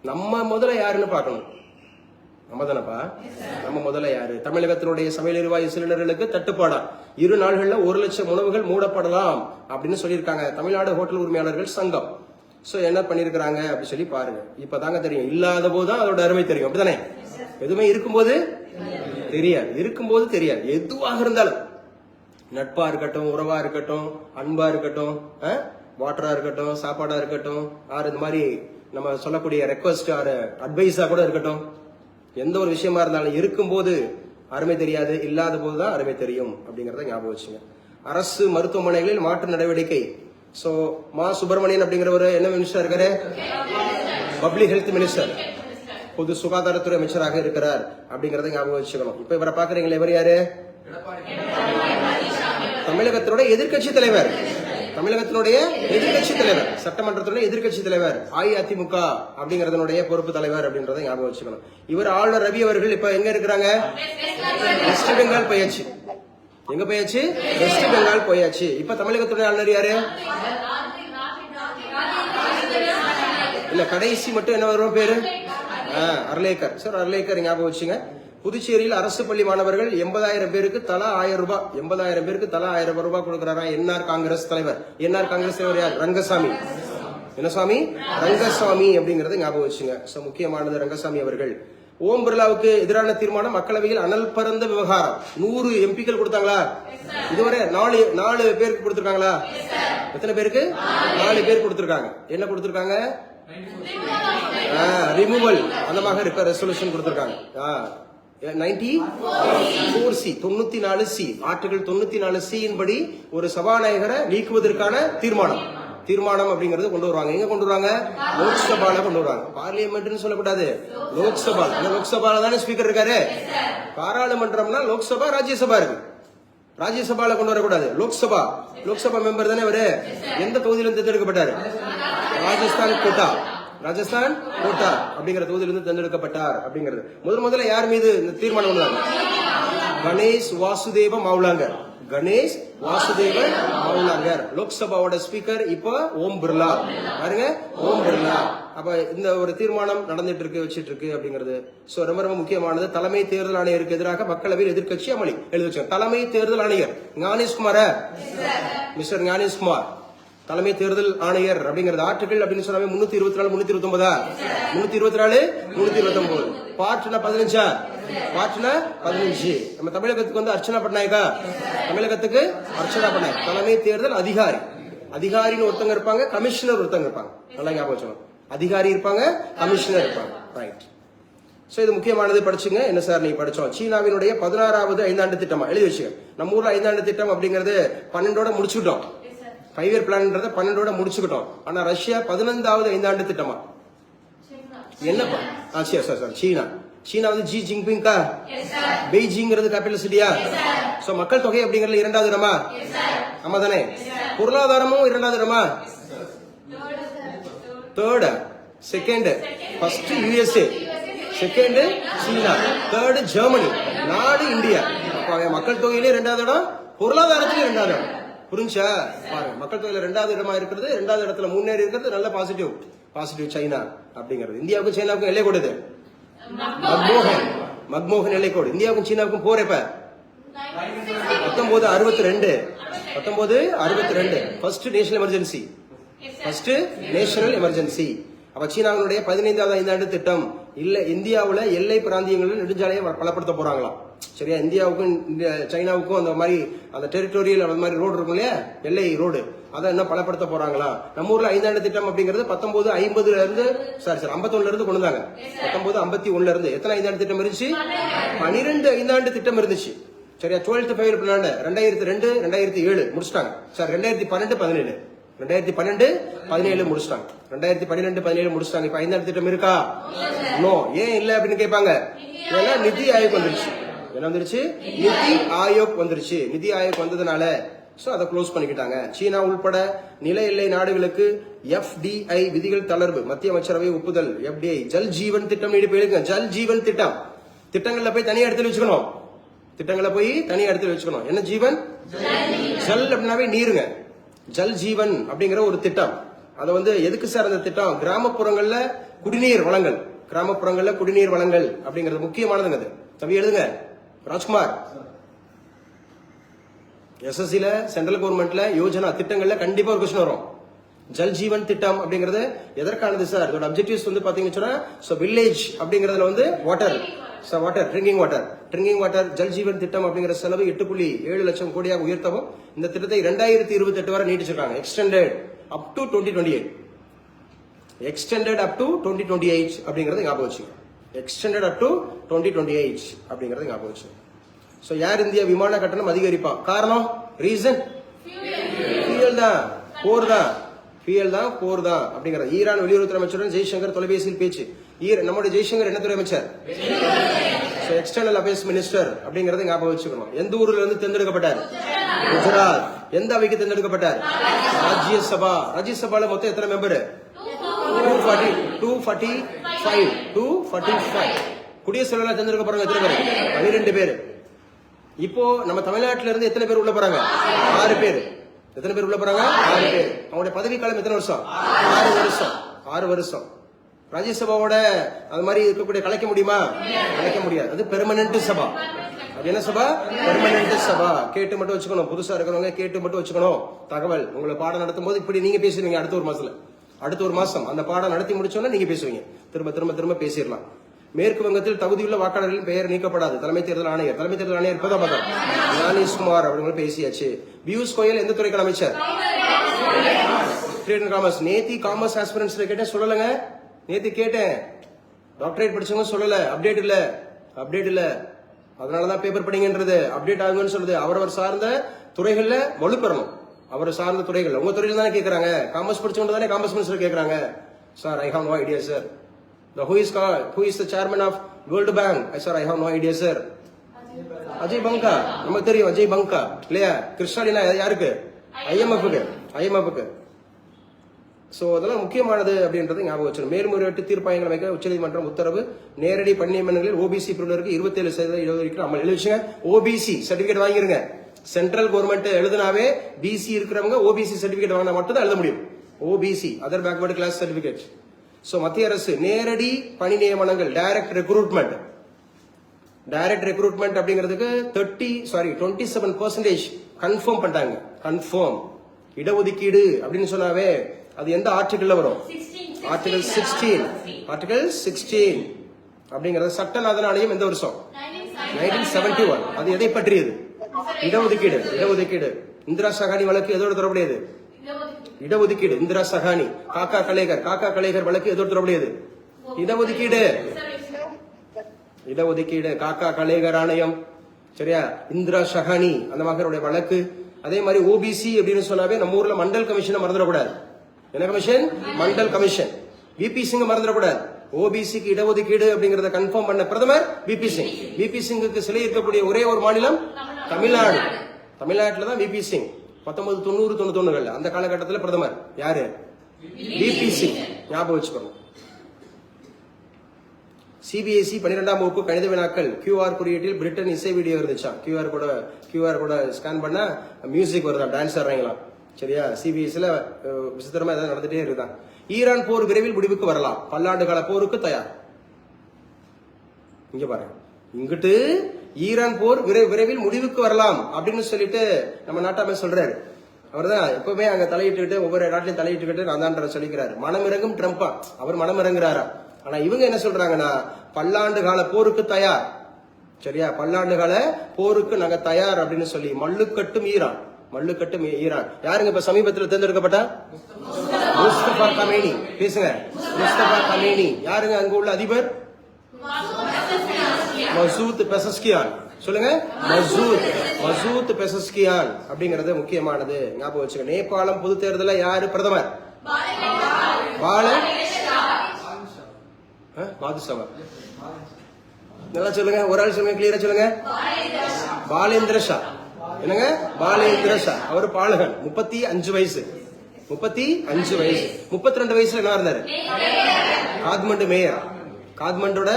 நம்ம முதல்ல யாருன்னு பார்க்கணும். நம்ம தானப்பா, நம்ம முதல்ல யாரு? தமிழகத்தினுடைய சமையல் எரிவாயு சிலிண்டர்களுக்கு தட்டுப்பாடா, 2 நாள்கள்ல 1 லட்சம் உணவுகள் மூடப்படலாம் அப்படின்னு சொல்லியிருக்காங்க தமிழ்நாடு ஹோட்டல் உரிமையாளர்கள் சங்கம். சோ என்ன பண்ணிருக்காங்க அப்படி சொல்லி பாருங்க. இப்பதாங்க தெரியும், இல்லாத போதுதான் அதோட அருமை தெரியும். அப்படித்தானே? எதுவுமே இருக்கும்போது தெரியாது. எதுவாக இருந்தாலும், நட்பா இருக்கட்டும், உறவா இருக்கட்டும், அன்பா இருக்கட்டும், வாட்டரா இருக்கட்டும், சாப்பாடா இருக்கட்டும், ஆறு இந்த மாதிரி நம்ம சொல்லக்கூடிய ரெக்வஸ்ட் ஆறு அட்வைஸா கூட இருக்கட்டும், எந்த ஒரு விஷயமா இருந்தாலும் இருக்கும்போது அருமை தெரியாது, இல்லாத போதுதான் அருமை தெரியும் அப்படிங்கறத ஞாபகம் வச்சுங்க. அரசு மருத்துவமனைகளில் மாற்று நடவடிக்கை. சோ மா சுப்பிரமணியன் அப்படிங்கிறவர் என்ன மினிஸ்டர் இருக்காரு? பப்ளிக் ஹெல்த் மினிஸ்டர், பொது சுகாதாரத்துறை அமைச்சராக இருக்கிறார் அப்படிங்கறத ஞாபகம் வச்சுக்கணும். இப்ப இவரை பாக்குறீங்களா, இவர் யாரு? தமிழகத்தினுடைய எதிர்கட்சி தலைவர், சட்டமன்றத்துடைய எதிர்கட்சி தலைவர், அஇஅதிமுக அப்படிங்கறதனுடைய பொறுப்பு தலைவர் அப்படின்றத ஞாபகம் வச்சுக்கணும். இவர் ஆளுநர் ரவி அவர்கள் இப்ப எங்க இருக்கிறாங்க? வெஸ்ட் பெங்கால் போயாச்சு. எங்க போயாச்சு? வெஸ்ட் பெங்கால் போயாச்சு. இப்ப தமிழகத்துடைய ஆளுநர் யாரு? இல்ல, கடைசி மட்டும் என்ன வரும் பேரு? அர்லேக்கர். சார் அர்லேக்கர் ஞாபகம் வச்சுங்க. புதுச்சேரியில் அரசு பள்ளி மாணவர்கள் 80,000 பேருக்கு தலா 1000 ரூபாய், 80,000 பேருக்கு தலா 1000 ரூபாய் கொடுக்கிறாரா என்ஆர் காங்கிரஸ் தலைவர். என்ஆர் காங்கிரஸ் தலைவர் யார்? ரங்கசாமி. என்ன சாமி? ரங்கசாமி அப்படிங்கறத ஞாபகம் வச்சுங்க. முக்கியமானது ரங்கசாமி அவர்கள். ஓம் பிர்லாவுக்கு எதிரான தீர்மானம் மக்களவையில் அனல் பறந்த விவகாரம். 100 எம்பிக்கள் கொடுத்தாங்களா? இதுவரை 4 பேருக்கு கொடுத்திருக்காங்களா? எத்தனை பேருக்கு? 4 பேர் கொடுத்திருக்காங்க. என்ன கொடுத்திருக்காங்க? ரிமூவல் அந்த மாதிரி ரெசல்யூஷன் கொடுத்திருக்காங்க. 94C ஆர்டிகல் 94C படி ஒரு சபாநாயகரை நீக்குவதற்கான தீர்மானம் அப்படிங்கறது கொண்டு வருவாங்க. எங்க கொண்டு வருவாங்க? லோக்சபால கொண்டு வருவாங்க. பார்லிமெண்ட்னு சொல்லக்கூடாது, லோக்சபா. லோக்சபால தானே ஸ்பீக்கர் இருக்காரு. பாராளுமன்றம்னா லோக்சபா, ராஜ்யசபா இருக்கு. ராஜ்யசபால கொண்டு வரக்கூடாது. லோக்சபா மெம்பர் தானே அவரு. எந்த தொகுதியிலிருந்து தேர்ந்தெடுக்கப்பட்டாரு? ராஜஸ்தான் கோட்டா அப்படிங்கிற தொகுதியிலிருந்து தேர்ந்தெடுக்கப்பட்டார் அப்படிங்கிறது. முதல்ல யார் மீது இந்த தீர்மானம் கொண்டு? கணேஷ் வாசுதேவ மவுலாங்கர். லோக்சபாவோட ஸ்பீக்கர் இப்ப ஓம் பிர்லா. பாருங்க, ஓம் பிர்லா. அப்ப இந்த ஒரு தீர்மானம் நடந்துட்டு இருக்கு, வச்சிட்டு இருக்கு அப்படிங்கிறது. சோ ரொம்ப ரொம்ப முக்கியமானது. தலைமை தேர்தல் ஆணையருக்கு எதிராக மக்களவையில் எதிர்க்கட்சி அமளி. எழுதி வச்சாங்க. தலைமை தேர்தல் ஆணையர் மிஸ்டர் ஞானேஷ்குமார் தலைமை தேர்தல் ஆணையர் அப்படிங்கறது ஆர்டிகல் அப்படின்னு சொன்னாவே 324 329 பார்ட்னா 15, பார்ட்னா 15. நம்ம தமிழகத்துக்கு வந்து அர்ச்சனா பட்நாயக்கா, தமிழகத்துக்கு அர்ச்சனா பட்நாயக் தலைமை தேர்தல் அதிகாரி. அதிகாரின்னு ஒருத்தங்க இருப்பாங்க, கமிஷனர் ஒருத்தங்க இருப்பாங்க. நல்லா ஞாபகம் வச்சுக்கணும். அதிகாரி இருப்பாங்க, கமிஷனர் இருப்பாங்க. ரைட். சோ இது முக்கியமானது, படிச்சுங்க. என்ன சார் நீங்க படிச்சோம்? சீனாவினுடைய 16வது ஐந்தாண்டு திட்டமா எழுதி வச்சுங்க. நம்ம ஊர்ல ஐந்தாண்டு திட்டம் அப்படிங்கறது 12ஓட முடிச்சுக்கிட்டோம். 5 இயர் பிளான்ன்றத 12ஓட முடிச்சுக்கிட்டோம். ஆனா ரஷ்யா 15வது ஐந்தாண்டு திட்டமா என்னப்பா? சார் சீனா. சீனா வந்து ஜி ஜின்பிங்கா, பெய்ஜிங்கிறது கேபிட்டல் சிட்டியா? சோ மக்கள் தொகை அப்படிங்கறது 2வது இடமா? ஆமா தானே? பொருளாதாரமும் 2வது இடமா? 3rd, 2nd, 1st USA, 2nd சீனா, 3rd ஜெர்மனி, 4 இந்தியா. மக்கள் தொகையிலே 2வது இடம், பொருளாதாரத்திலே 2வது இடம். புரிஞ்சா? பாருங்க, மக்கள் தொகையில 2வது இடமா இருக்கிறது, 2வது இடத்துல முன்னேறி இருக்கிறது நல்ல பாசிட்டிவ் சைனா அப்படிங்கிறது. இந்தியாவுக்கும் சைனாவுக்கும் எல்லை கொடுது மக்மோகன் எல்லை கோடு. இந்தியாவுக்கும் சீனாவுக்கும் போர் எப்ப? 1962. First national emergency. அப்ப சீனாவினுடைய 15வது ஐந்தாண்டு திட்டம் இல்ல, இந்தியாவுல எல்லை பிராந்தியங்களில் நெடுஞ்சாலையை பலப்படுத்த போறாங்களாம். சரியா? இந்தியாவுக்கும் சைனாவுக்கும் அந்த மாதிரி அந்த டெரிட்டோரியல் அந்த மாதிரி ரோடு இருக்கும் இல்லையா, எல்லை ரோடு, அதை என்ன பலப்படுத்த போறாங்களா? நம்ம ஊர்ல ஐந்தாண்டு திட்டம் அப்படிங்கிறது 1950 இருந்து 51 இருந்து கொண்டு வந்தாங்க. 1951 இருந்து எத்தனை ஐந்தாண்டு திட்டம் இருந்துச்சு? 12 ஐந்தாண்டு திட்டம் இருந்துச்சு. சரியா? 12th 5 பிளான் 2002 2007 முடிச்சிட்டாங்க. 2012 17 முடிச்சிட்டாங்க. 2012 முடிச்சிட்டாங்க. இப்ப ஐந்தாண்டு திட்டம் இருக்கா? நோ. ஏன் இல்ல அப்படின்னு கேட்பாங்க. ஏன்னா நிதி ஆயோக் வந்துருச்சு. என்ன வந்துருச்சு? நிதி ஆயோக் வந்துருச்சு. நிதி ஆயோக் வந்ததுனால சோ அதை க்ளோஸ் பண்ணிக்கிட்டாங்க. சீனா உள்பட நில எல்லை நாடுகளுக்கு FDI விதிகள் தளர்வு, மத்திய அமைச்சரவை ஒப்புதல். FDI ஜல் ஜீவன் திட்டம் நீடி போயிருங்க. ஜல் ஜீவன் திட்டம் திட்டங்கள்ல போய் தனியா எடுத்து வச்சுக்கணும். என்ன ஜீவன்? ஜல் அப்படின்னாவே நீருங்க. ஜல் ஜீவன் அப்படிங்கிற ஒரு திட்டம். அது வந்து எதுக்கு சார் அந்த திட்டம்? கிராமப்புறங்கள்ல குடிநீர் வளங்கள் அப்படிங்கிறது முக்கியமானதுங்க. அது தம்பி எழுதுங்க. ராஜ்குமார், SSCல சென்ட்ரல் கவர்மெண்ட்ல யோஜனா திட்டங்கள்ல கண்டிப்பா ஒரு கொஸ்டின் வரும். ஜல் ஜீவன் திட்டம் அப்படிங்கிறது எதற்கானது சார்? இதோட அப்ஜெக்டிவ்ஸ் வந்து பாத்தீங்கன்னு சொன்னா, சோ வில்லேஜ் அப்படிங்கறதுல வந்து water, drinking water Jal Jeevan திட்டம் அப்படிங்கிற செலவு 8.7 லட்சம் கோடியாக உயர்த்தவும் இந்த திட்டத்தை 2028 வரை நீட்டிச்சிருக்காங்க. எக்ஸ்டெண்டட் அப் டு 2028 அப்படிங்கறது ஞாபகம் வச்சுங்க. சோ ஏர் இந்தியா விமான கட்டணம் அதிகரிப்பா? காரணம், ரீசன் ஃபியூயல் தான், போர் தான் அப்படிங்கிற. ஈரான் வெளியுறவுத்துறை அமைச்சருடன் ஜெய்சங்கர் தொலைபேசியில் பேச்சு. நம்முடைய ஜெய்சங்கர் என்ன துறை அமைச்சர்? எக்ஸ்டர்னல் அஃபேர்ஸ் மினிஸ்டர் அப்படிங்கறத ஞாபகம் வச்சுக்கணும். எந்த ஊர்ல இருந்து தேர்ந்தெடுக்கப்பட்டார்? குஜராத். எந்த அவைக்கு தேர்ந்தெடுக்கப்பட்டார்? ராஜ்யசபால மொத்தம் எத்தனை மெம்பர்? 245. குடியரசுத் தலைவரா தேர்ந்தெடுக்கப்படுறாங்க எத்தனை பேர்? 12 பேர். இப்போ நம்ம தமிழ்நாட்டில இருந்து எத்தனை பேர் உள்ள போறாங்க? 6 பேர். எத்தனை பேர் உள்ள போறாங்க? 6 பேர். அவங்களுடைய பதவி காலம் எத்தனை வருஷம்? 6 வருஷம். ராஜ்யசபாவோட அது மாதிரி இருக்கக்கூடிய கலைக்க முடியுமா? கலைக்க முடியாது. அது பெர்மனன்ட் சபா. அது என்ன சபா? பெர்மனன்ட் சபா. கேட்டு மட்டும் வச்சுக்கணும். புதுசா இருக்கிறவங்க கேட்டு மட்டும் வச்சுக்கணும். தகவல் உங்களை பாடம் நடத்தும் போது இப்படி நீங்க பேசுவீங்க. அடுத்த ஒரு மாசம் அந்த பாடம் நடத்தி முடிச்சோன்னா நீங்க பேசுவீங்க. திரும்ப பேசிடலாம். மேற்கு வங்கத்தில் தகுதியுள்ள வாக்காளர்களின் பெயர் நீக்கப்படாது. தலைமை தேர்தல் ஆணையர் ஞானேஷ்குமார் அப்படிங்கிற பேசியாச்சு. பியூஷ் கோயல் எந்த துறைக்கான அமைச்சர்? Trade and commerce. நேத்தி காமர்ஸ் ஆஸ்பிரன்ஸ் கேட்டேன், சொல்லலங்க. நேத்தி கேட்டேன், டாக்டரேட் படிச்சவங்க சொல்லல. அப்டேட் இல்ல. அதனாலதான் பேப்பர் படிங்கன்றது. அப்டேட் ஆகுங்கன்னு சொல்லுது. அவரவர் சார்ந்த துறைகள்ல வலுப்பெறணும். அவர் சார்ந்த துறைகள் உங்க துறையில தானே கேட்கறாங்க. காமர்ஸ் படிச்சவங்க தானே காமர்ஸ் மினிஸ்டர் கேட்கறாங்க. Sir, I have no idea sir. Who is the chairman of World Bank? Sir, I have no idea sir. Ajay Banga. நமக்கு தெரியும் அஜய் பங்கா இல்லையா? கிருஷ்ணாலினா யாருக்கு? IMF-க்கு. சோ அதெல்லாம் முக்கியமானது அப்படின்றது ஞாபகம் வச்சிருக்கணும். மேல்முறையீட்டு தீர்ப்பாயங்கள் அமைக்க உச்சநீதிமன்றம் உத்தரவு. நேரடி பணி நியமனங்களில் OBC பிரிவினருக்கு 27% இடஒதுக்கீடு அமல். எழுதிச்சுங்க. OBC சர்டிபிகேட் வாங்கிருங்க. சென்ட்ரல் கவர்மெண்ட் எழுதினாவே BC இருக்கிறவங்க OBC சர்டிபிகேட் வாங்கினா மட்டும் தான் எழுத முடியும். OBC other backward class certificate. So மத்திய அரசு நேரடி பணி நியமனங்கள், டைரக்ட் ரெக்ரூட்மெண்ட் அப்படிங்கிறதுக்கு 27% கன்ஃபார்ம் பண்ணிட்டாங்க. கன்ஃபார்ம் இடஒதுக்கீடு அப்படின்னு சொன்னாவே அது எந்த ஆர்டிகிள்ல வரும்? ஆர்டிகல் 16. அப்படிங்கறது சட்டநாதன் ஆணையம் எந்த வருஷம்? 1971. அது எதை பற்றியது? இடஒதுக்கீடு. இடஒதுக்கீடு. இந்திரா சகானி வழக்கு எதோடு தொடர்புடையது? இடஒதுக்கீடு. இந்திரா சகானி. காக்கா கலேகர் வழக்கு எதோடு தொடர்புடையது? இடஒதுக்கீடு. இடஒதுக்கீடு. காக்கா கலேகர் ஆணையம், சரியா? இந்திரா சகானி அந்த மகனுடைய வழக்கு. அதே மாதிரி ஓபிசி அப்படின்னு சொன்னாவே நம்ம ஊர்ல மண்டல் கமிஷனை மறந்துடக்கூடாது. என்ன கமிஷன்? மண்டல் கமிஷன். விபி சிங் மறந்துடக்கூடாது. ஓபிசிக்கு இடஒதுக்கீடு அப்படிங்கறத கன்ஃபார்ம் பண்ண பிரதமர் விபி சிங். விபி சிங்குக்கு சிலை இருக்கக்கூடிய ஒரே ஒரு மாநிலம் தமிழ்நாடு. தமிழ்நாட்டில் தான் விபி சிங் 1990-91 அந்த காலகட்டத்தில் பிரதமர் யாரு? விபி சிங். ஞாபகம் வச்சுக்கோங்க. சிபிஎஸ்இ 12ஆம் வகுப்பு கணித வினாக்கள் கியூஆர் குறியீட்டில் பிரிட்டன் இசை வீடியோ இருந்துச்சா? கியூஆர் கூட ஸ்கேன் பண்ணா மியூசிக் வருதா, டான்ஸ் ஆடுறீங்களா? சரியா? சிபிஎஸ்இல விசித்திரமா ஏதாவது நடந்துட்டே இருக்குதான். ஈரான் போர் விரைவில் முடிவுக்கு வரலாம், பல்லாண்டு கால போருக்கு தயார். இங்க பாருங்க, இங்கிட்டு ஈரான் போர் விரைவில் முடிவுக்கு வரலாம் அப்படின்னு சொல்லிட்டு நம்ம நாட்டாமை சொல்றாரு. அவர் தான் எப்பவுமே அங்க தலையிட்டு ஒவ்வொரு நாட்டிலையும் தலையிட்டு நான் தான் சொல்லிக்கிறாரு. மனமிறங்கும் ட்ரம்பா, அவர் மனமிறங்குறாரா? ஆனா இவங்க என்ன சொல்றாங்கன்னா பல்லாண்டு கால போருக்கு தயார். சரியா? பல்லாண்டு கால போருக்கு நாங்க தயார் அப்படின்னு சொல்லி மல்லுக்கட்டும் ஈரான். மல்லுக்கட்டும் ஈரான். யாருங்க இப்ப சமீபத்தில் தேர்ந்தெடுக்கப்பட்ட? முஸ்தபா கமேனி. பேசுங்க. முஸ்தபா கமேனி. யாருங்க அங்க உள்ள அதிபர்? Masoud Pezeshkian. சொல்லுங்க. மசூத் பெசஸ்கியான் அப்படிங்கறது முக்கியமானது. ஞாபகம் வச்சுக்க. நேபாளம் பொது தேர்தல யாரு பிரதமர்? பாதுஷாவா? நல்லா சொல்லுங்க. ஒரு ஆள் சொல்லுங்க, கிளியரா சொல்லுங்க. பாலேந்திர ஷா. என்னங்க? பாலேந்திர ஷா. அவர் பாலகன். 35 வயசு. 35 வயசு. 32 வயசுல என்ன இருந்தாரு? காத்மண்டு மேயர். காத்மண்டோட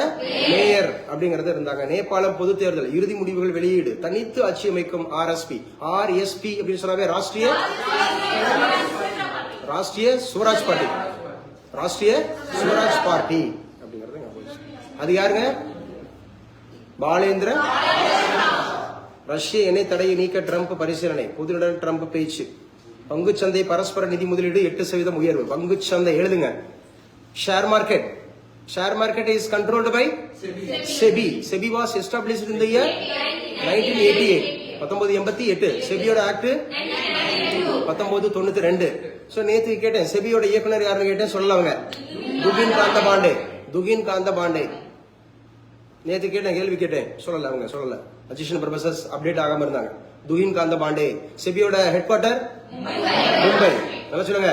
மேயர் அப்படிங்கறது இருந்தாங்க. நேபாளம் பொது தேர்தல் இறுதி முடிவுகள் வெளியீடு. தனித்து ஆட்சி அமைக்கும் ஆர்எஸ்பி அப்படின்னு சொன்னாவே ராஷ்டிரிய சுவராஜ் பார்ட்டி. ராஷ்டிரிய சுவராஜ் பார்ட்டி அப்படிங்கறது அது யாருங்க? பாலேந்திர. ரஷ்ய எண்ணெய் தடையை நீக்க ட்ரம்ப் பரிசீலனை. புதுடன் ட்ரம்ப் பேச்சு. பங்குச்சந்தை பரஸ்பர நிதி முதலீடு 8% உயர்வு. பங்குச்சந்தை எழுதுங்க. Share market. Share market is controlled by SEBI. SEBI was established in the year 1988. 1988. SEBIயோட act 1992. So நேத்து கேட்டேன் SEBIயோட இயக்குனர் யாருன்னு கேட்டேன், சொல்லலவங்க. துகின் காந்த பாண்டே. நேத்து கேட்டேன், கேள்வி கேட்டேன், சொல்லல அவங்க, சொல்லல. அசிஸ்டன்ட் ப்ரொஃபசர்ஸ் அப்டேட் ஆகாம இருந்தாங்க. துகின் காந்த பாண்டே. SEBIயோட ஹெட் குவார்ட்டர் மும்பை. நல்லா சொல்லுங்க.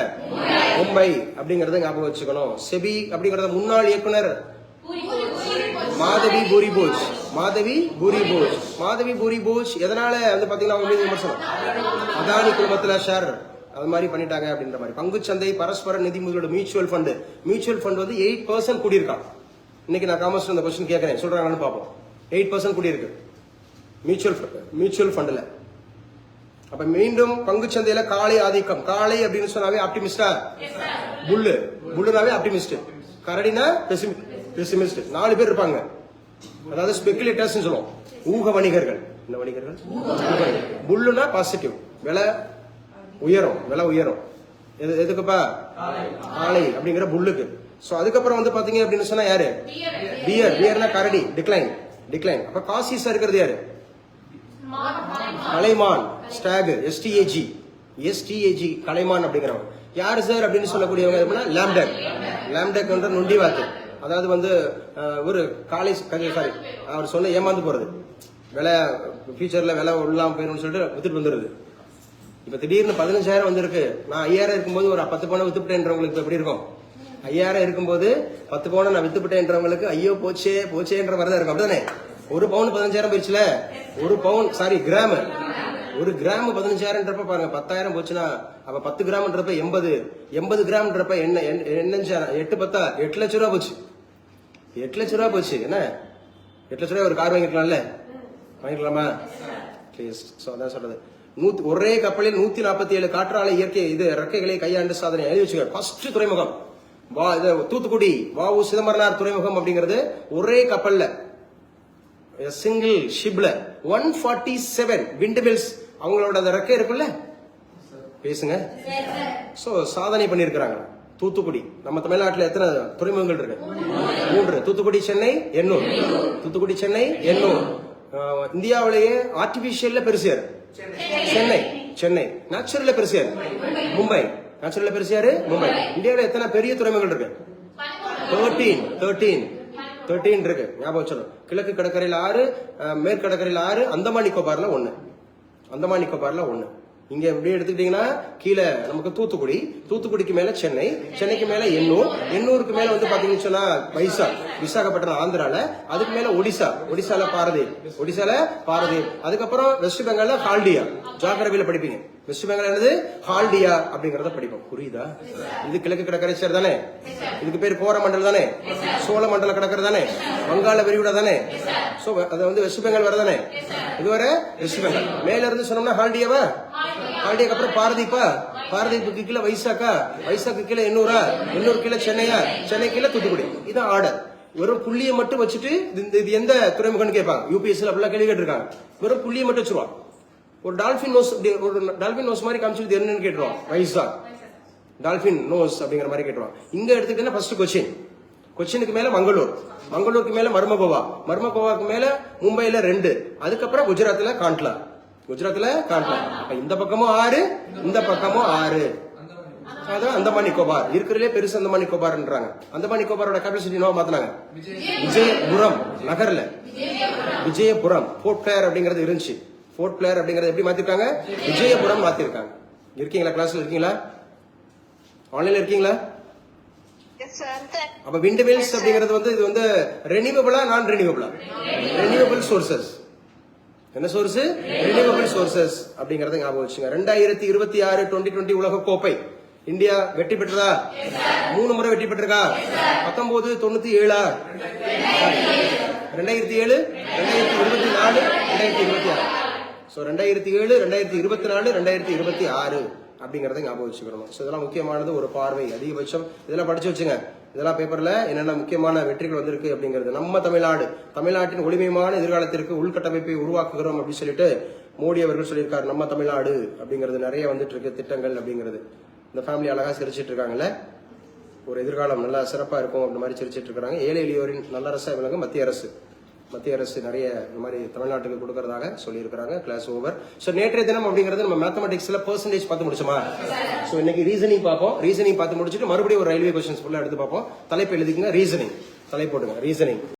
மும்பை அப்படிங்கறத ஞாபகம் வச்சுக்கணும். செபி அப்படிங்கறத முன்னாள் இயக்குனர் மாதவி பூரி போஜ். எதனால வந்து பாத்தீங்கன்னா அவங்க மீது விமர்சனம்? அதானி குழுமத்துல ஷேர் அது மாதிரி பண்ணிட்டாங்க அப்படின்ற மாதிரி. பங்குச்சந்தை பரஸ்பர நிதி முதலீடு மியூச்சுவல் ஃபண்ட் வந்து 8% கூடியிருக்கான். இன்னைக்கு நான் காமர்ஸ் அந்த கொஸ்டின் கேட்கறேன், சொல்றாங்கன்னு பாப்போம். 8% கூடியிருக்கு மியூச்சுவல் ஃபண்ட்ல. அப்ப மீண்டும் பங்குச்சந்தையில காளை ஆதிக்கம். காளை அப்படின்னு சொன்னாவே ஆப்டிமிஸ்டா? புல்லுனாவே ஆப்டிமிஸ்ட். கரடினா பெசிமிஸ்ட். 4 பேர் இருப்பாங்க. அதாவது ஸ்பெகுலேட்டர்ஸ் சொல்லுவோம். ஊக வணிகர்கள். இந்த வணிகர்கள் புல்லுனா பாசிட்டிவ். விலை உயரும். எதுக்குப்பா? காளை அப்படிங்கிற புல்லுக்கு. சோ அதுக்கப்புறம் வந்து பாத்தீங்க அப்படின்னு சொன்னா யாரு? பியர்னா கரடி. டிக்ளைன். அப்ப காசிஸா இருக்கிறது யாரு? கலைமான். ஸ்டாக். எஸ்டிஏஜி கலைமான் அப்படிங்கிறவங்க. யாரு சார் அப்படின்னு சொல்லக்கூடியவங்க? லேம்டெக் நொண்டி வாத்து. அதாவது வந்து ஒரு அவர் சொன்ன ஏமாந்து போறது. விலை ஃபியூச்சர்ல விலை இல்லாம போயிடும் சொல்லிட்டு வித்துட்டு வந்துருது. இப்ப திடீர்னு 15,000 வந்திருக்கு. நான் 5,000 இருக்கும்போது ஒரு 10 பவுன் வித்துப்பிட்டேன்றவங்களுக்கு எப்படி இருக்கும்? 5,000 இருக்கும்போது 10 பவுன் நான் வித்துப்பிட்டேன்றவங்களுக்கு ஐயோ போச்சேன்ற மாதிரி தான் இருக்கும். அப்படிதானே? ஒரு பவுன் 15,000 போயிடுச்சுல. கிராம். ஒரு கிராம் 15,000 பாருங்க. 10,000 போச்சுன்னா அப்ப 10 கிராம்ன்றப்ப 80 கிராம்ன்றப்ப என்ன 8 லட்சம் ரூபா போச்சு. 8 லட்சம் ரூபா போச்சு. என்ன 8 லட்சம் ரூபாய் ஒரு கார் வாங்கிக்கலாமா? ப்ளீஸ். அதான் சொல்றது. ஒரே கப்பலில் 147 காற்றாலை இயற்கை ரெக்கைகளை கையாண்டு சாதனை எழுதி வச்சுக்க. ஃபர்ஸ்ட் துறைமுகம் தூத்துக்குடி வ.உ. சிதம்பரனார் துறைமுகம் அப்படிங்கிறது ஒரே கப்பல்ல சிங்கிள் ஷிப்ல 147 விண்ட்மில்ஸ் அவங்களோட ரெக்கை இருக்குல்ல. பேசுங்க. சோ சாதனை பண்ணிருக்காங்க. தூத்துக்குடி நம்ம தமிழ்நாட்டுல எத்தனை துறைமுகங்கள் இருக்கு? 3. தூத்துக்குடி சென்னை எண்ணூர். தூத்துக்குடி சென்னை எண்ணூர். இந்தியாவிலேயே ஆர்டிபிஷியல்ல பெருசு யாரு? சென்னை. சென்னை. நேச்சுரல்ல பெருசு யாரு? மும்பை. நேச்சுரல்ல பெருசு யாரு? மும்பை. இந்தியாவில எத்தனை பெரிய துறைமுகங்கள் இருக்கு? 13 இருக்கு. ஞாபகம் வச்சிடும். கிழக்கு கடற்கரையில் 6, மேற்கு கடற்கரையில் 6, அந்தமான் நிக்கோபார்ல 1. அந்தமான் நிக்கோபார்ல 1. இங்க எப்படி எடுத்துக்கிட்டீங்கன்னா கீழே நமக்கு தூத்துக்குடி, தூத்துக்குடிக்கு மேல சென்னை, சென்னைக்கு மேல எண்ணூர், எண்ணூருக்கு மேல வந்து பாத்தீங்கன்னு சொன்னா வைசாக், விசாகப்பட்டினம் ஆந்திரால, அதுக்கு மேல ஒடிசா, ஒடிசால பாரதீப், ஒடிசால பாரதீப், அதுக்கப்புறம் வெஸ்ட் பெங்கால்ல ஹால்டியா. ஜாகிரபியில படிப்பீங்க. வெஸ்ட் பெங்கால் என்னது? ஹால்டியா அப்படிங்கறத படிப்போம். புரியுதா? இது கிழக்கு கடற்கரை சேர் தானே? இதுக்கு பேர் கோரமண்டல் தானே? சோழ மண்டல கடற்கரை தானே? வங்காள விரிகுடா தானே? சோ அது வந்து வெஸ்ட் பெங்கால் வரதானே? இதுவரை வெஸ்ட் பெங்கால். மேல இருந்து சொன்னோம்னா ஹால்டியாவா? ஹால்டியாக்கு அப்புறம் பாரதீப்பா, பாரதீப்புக்கு கீழே வைசாக்கா, வைசாக்கு கீழே எண்ணூரா, எண்ணூறு கீழே சென்னையா, சென்னை கீழே தூத்துக்குடி. இதான் ஆர்டர். வெறும் புள்ளியை மட்டும் வச்சுட்டு இது எந்த துறைமுகம்னு கேட்பாங்க. யூபிஎஸ்ல அப்படிலாம் கேள்வி கேட்டிருக்காங்க. வெறும் புள்ளியை மட்டும் வச்சிருவான். ஒரு டால்பின் நோஸ், ஒரு டால்பின் நோஸ் மாதிரி காமிச்சிட்டு என்னன்னு கேட்டுருவான். வைசாக் டால்பின் நோஸ் அப்படிங்கிற மாதிரி கேட்டுருவான். இங்க எடுத்துக்கிட்டா ஃபர்ஸ்ட் கொச்சின், கொச்சினுக்கு மேல மங்களூர், மங்களூருக்கு மேல மர்மகோவா, மர்மகோவாக்கு மேல மும்பைல 2, அதுக்கப்புறம் குஜராத்ல காண்ட்லா, குஜராத்ல காண்ட்லா. இந்த பக்கமும் 6, இந்த பக்கமும் 6. அதான் அந்தமான் நிக்கோபார். இருக்கிறதுலே பெருசு அந்தமான் நிக்கோபார்ன்றாங்க. அந்தமான் நிக்கோபாரோட கேபிட்டல் சிட்டி என்னவா மாத்தினாங்க? விஜயபுரம். நகர்ல விஜயபுரம். போர்ட் பிளேயர் அப்படிங்கிறது இருந்துச்சு. போர்ட் பிளேயர் அப்படிங்கறது எப்படி மாத்திருக்காங்க? விஜயபுரம் மாத்திருக்காங்க. இருக்கீங்களா? கிளாஸ்ல இருக்கீங்களா? ஆன்லைன்ல இருக்கீங்களா? அப்ப விண்ட் மில்ஸ் அப்படிங்கிறது வந்து இது வந்து ரெனியூவபிளா நான் ரெனியூவபிளா? Renewable sources. என்ன சோர்ஸ்? ரெனியூவபிள் சோர்சஸ் அப்படிங்கறத ஞாபகம் வச்சுங்க. 2026 2020 உலக கோப்பை இந்தியா வெற்றி பெற்றதா? 3 முறை வெற்றி பெற்றிருக்கா? 19 97, 2007, 2024, 2026. சோ 2007, 2024, 2026 அப்படிங்கறத ஞாபகம் வச்சுக்கணும். சோ இதெல்லாம் முக்கியமானது. ஒரு பார்வை அதிகபட்சம் இதெல்லாம் படிச்சு வச்சுங்க. இதெல்லாம் பேப்பர்ல என்னென்ன முக்கியமான வெற்றிகள் வந்திருக்கு அப்படிங்கிறது. நம்ம தமிழ்நாடு, தமிழ்நாட்டின் ஒளிமயமான எதிர்காலத்திற்கு உள்கட்டமைப்பை உருவாக்குகிறோம் அப்படின்னு சொல்லிட்டு மோடி அவர்கள் சொல்லியிருக்காரு. நம்ம தமிழ்நாடு அப்படிங்கிறது நிறைய வந்துட்டு இருக்கு திட்டங்கள் அப்படிங்கிறது. இந்த ஃபேமிலி அழகா சிரிச்சிட்டு இருக்காங்கல்ல. ஒரு எதிர்காலம் நல்லா சிறப்பா இருக்கும் அப்படி மாதிரி சிரிச்சிட்டு இருக்காங்க. ஏழை எளியோரின் நல்லரசா விளங்க மத்திய அரசு, மத்திய அரசு நிறைய இந்த மாதிரி தமிழ்நாட்டுக்கு கொடுக்கறதாக சொல்லியிருக்காங்க. Class over. சோ நேற்றைய தினம் அப்படிங்கிறது நம்ம மேத்தமெட்டிக்ஸ்ல பெர்சன்டேஜ் பார்த்து முடிச்சோமா? சோ இன்னைக்கு ரீசனிங் பார்ப்போம். ரீசனிங் பார்த்து முடிச்சுட்டு மறுபடியும் ஒரு ரயில்வே கொஸ்டின்ஸ் ஃபுல்லா எடுத்து பார்ப்போம். தலைப்பு எழுதிக்கங்க. ரீசனிங் தலைப்பு போட்டுங்க. ரீசனிங்.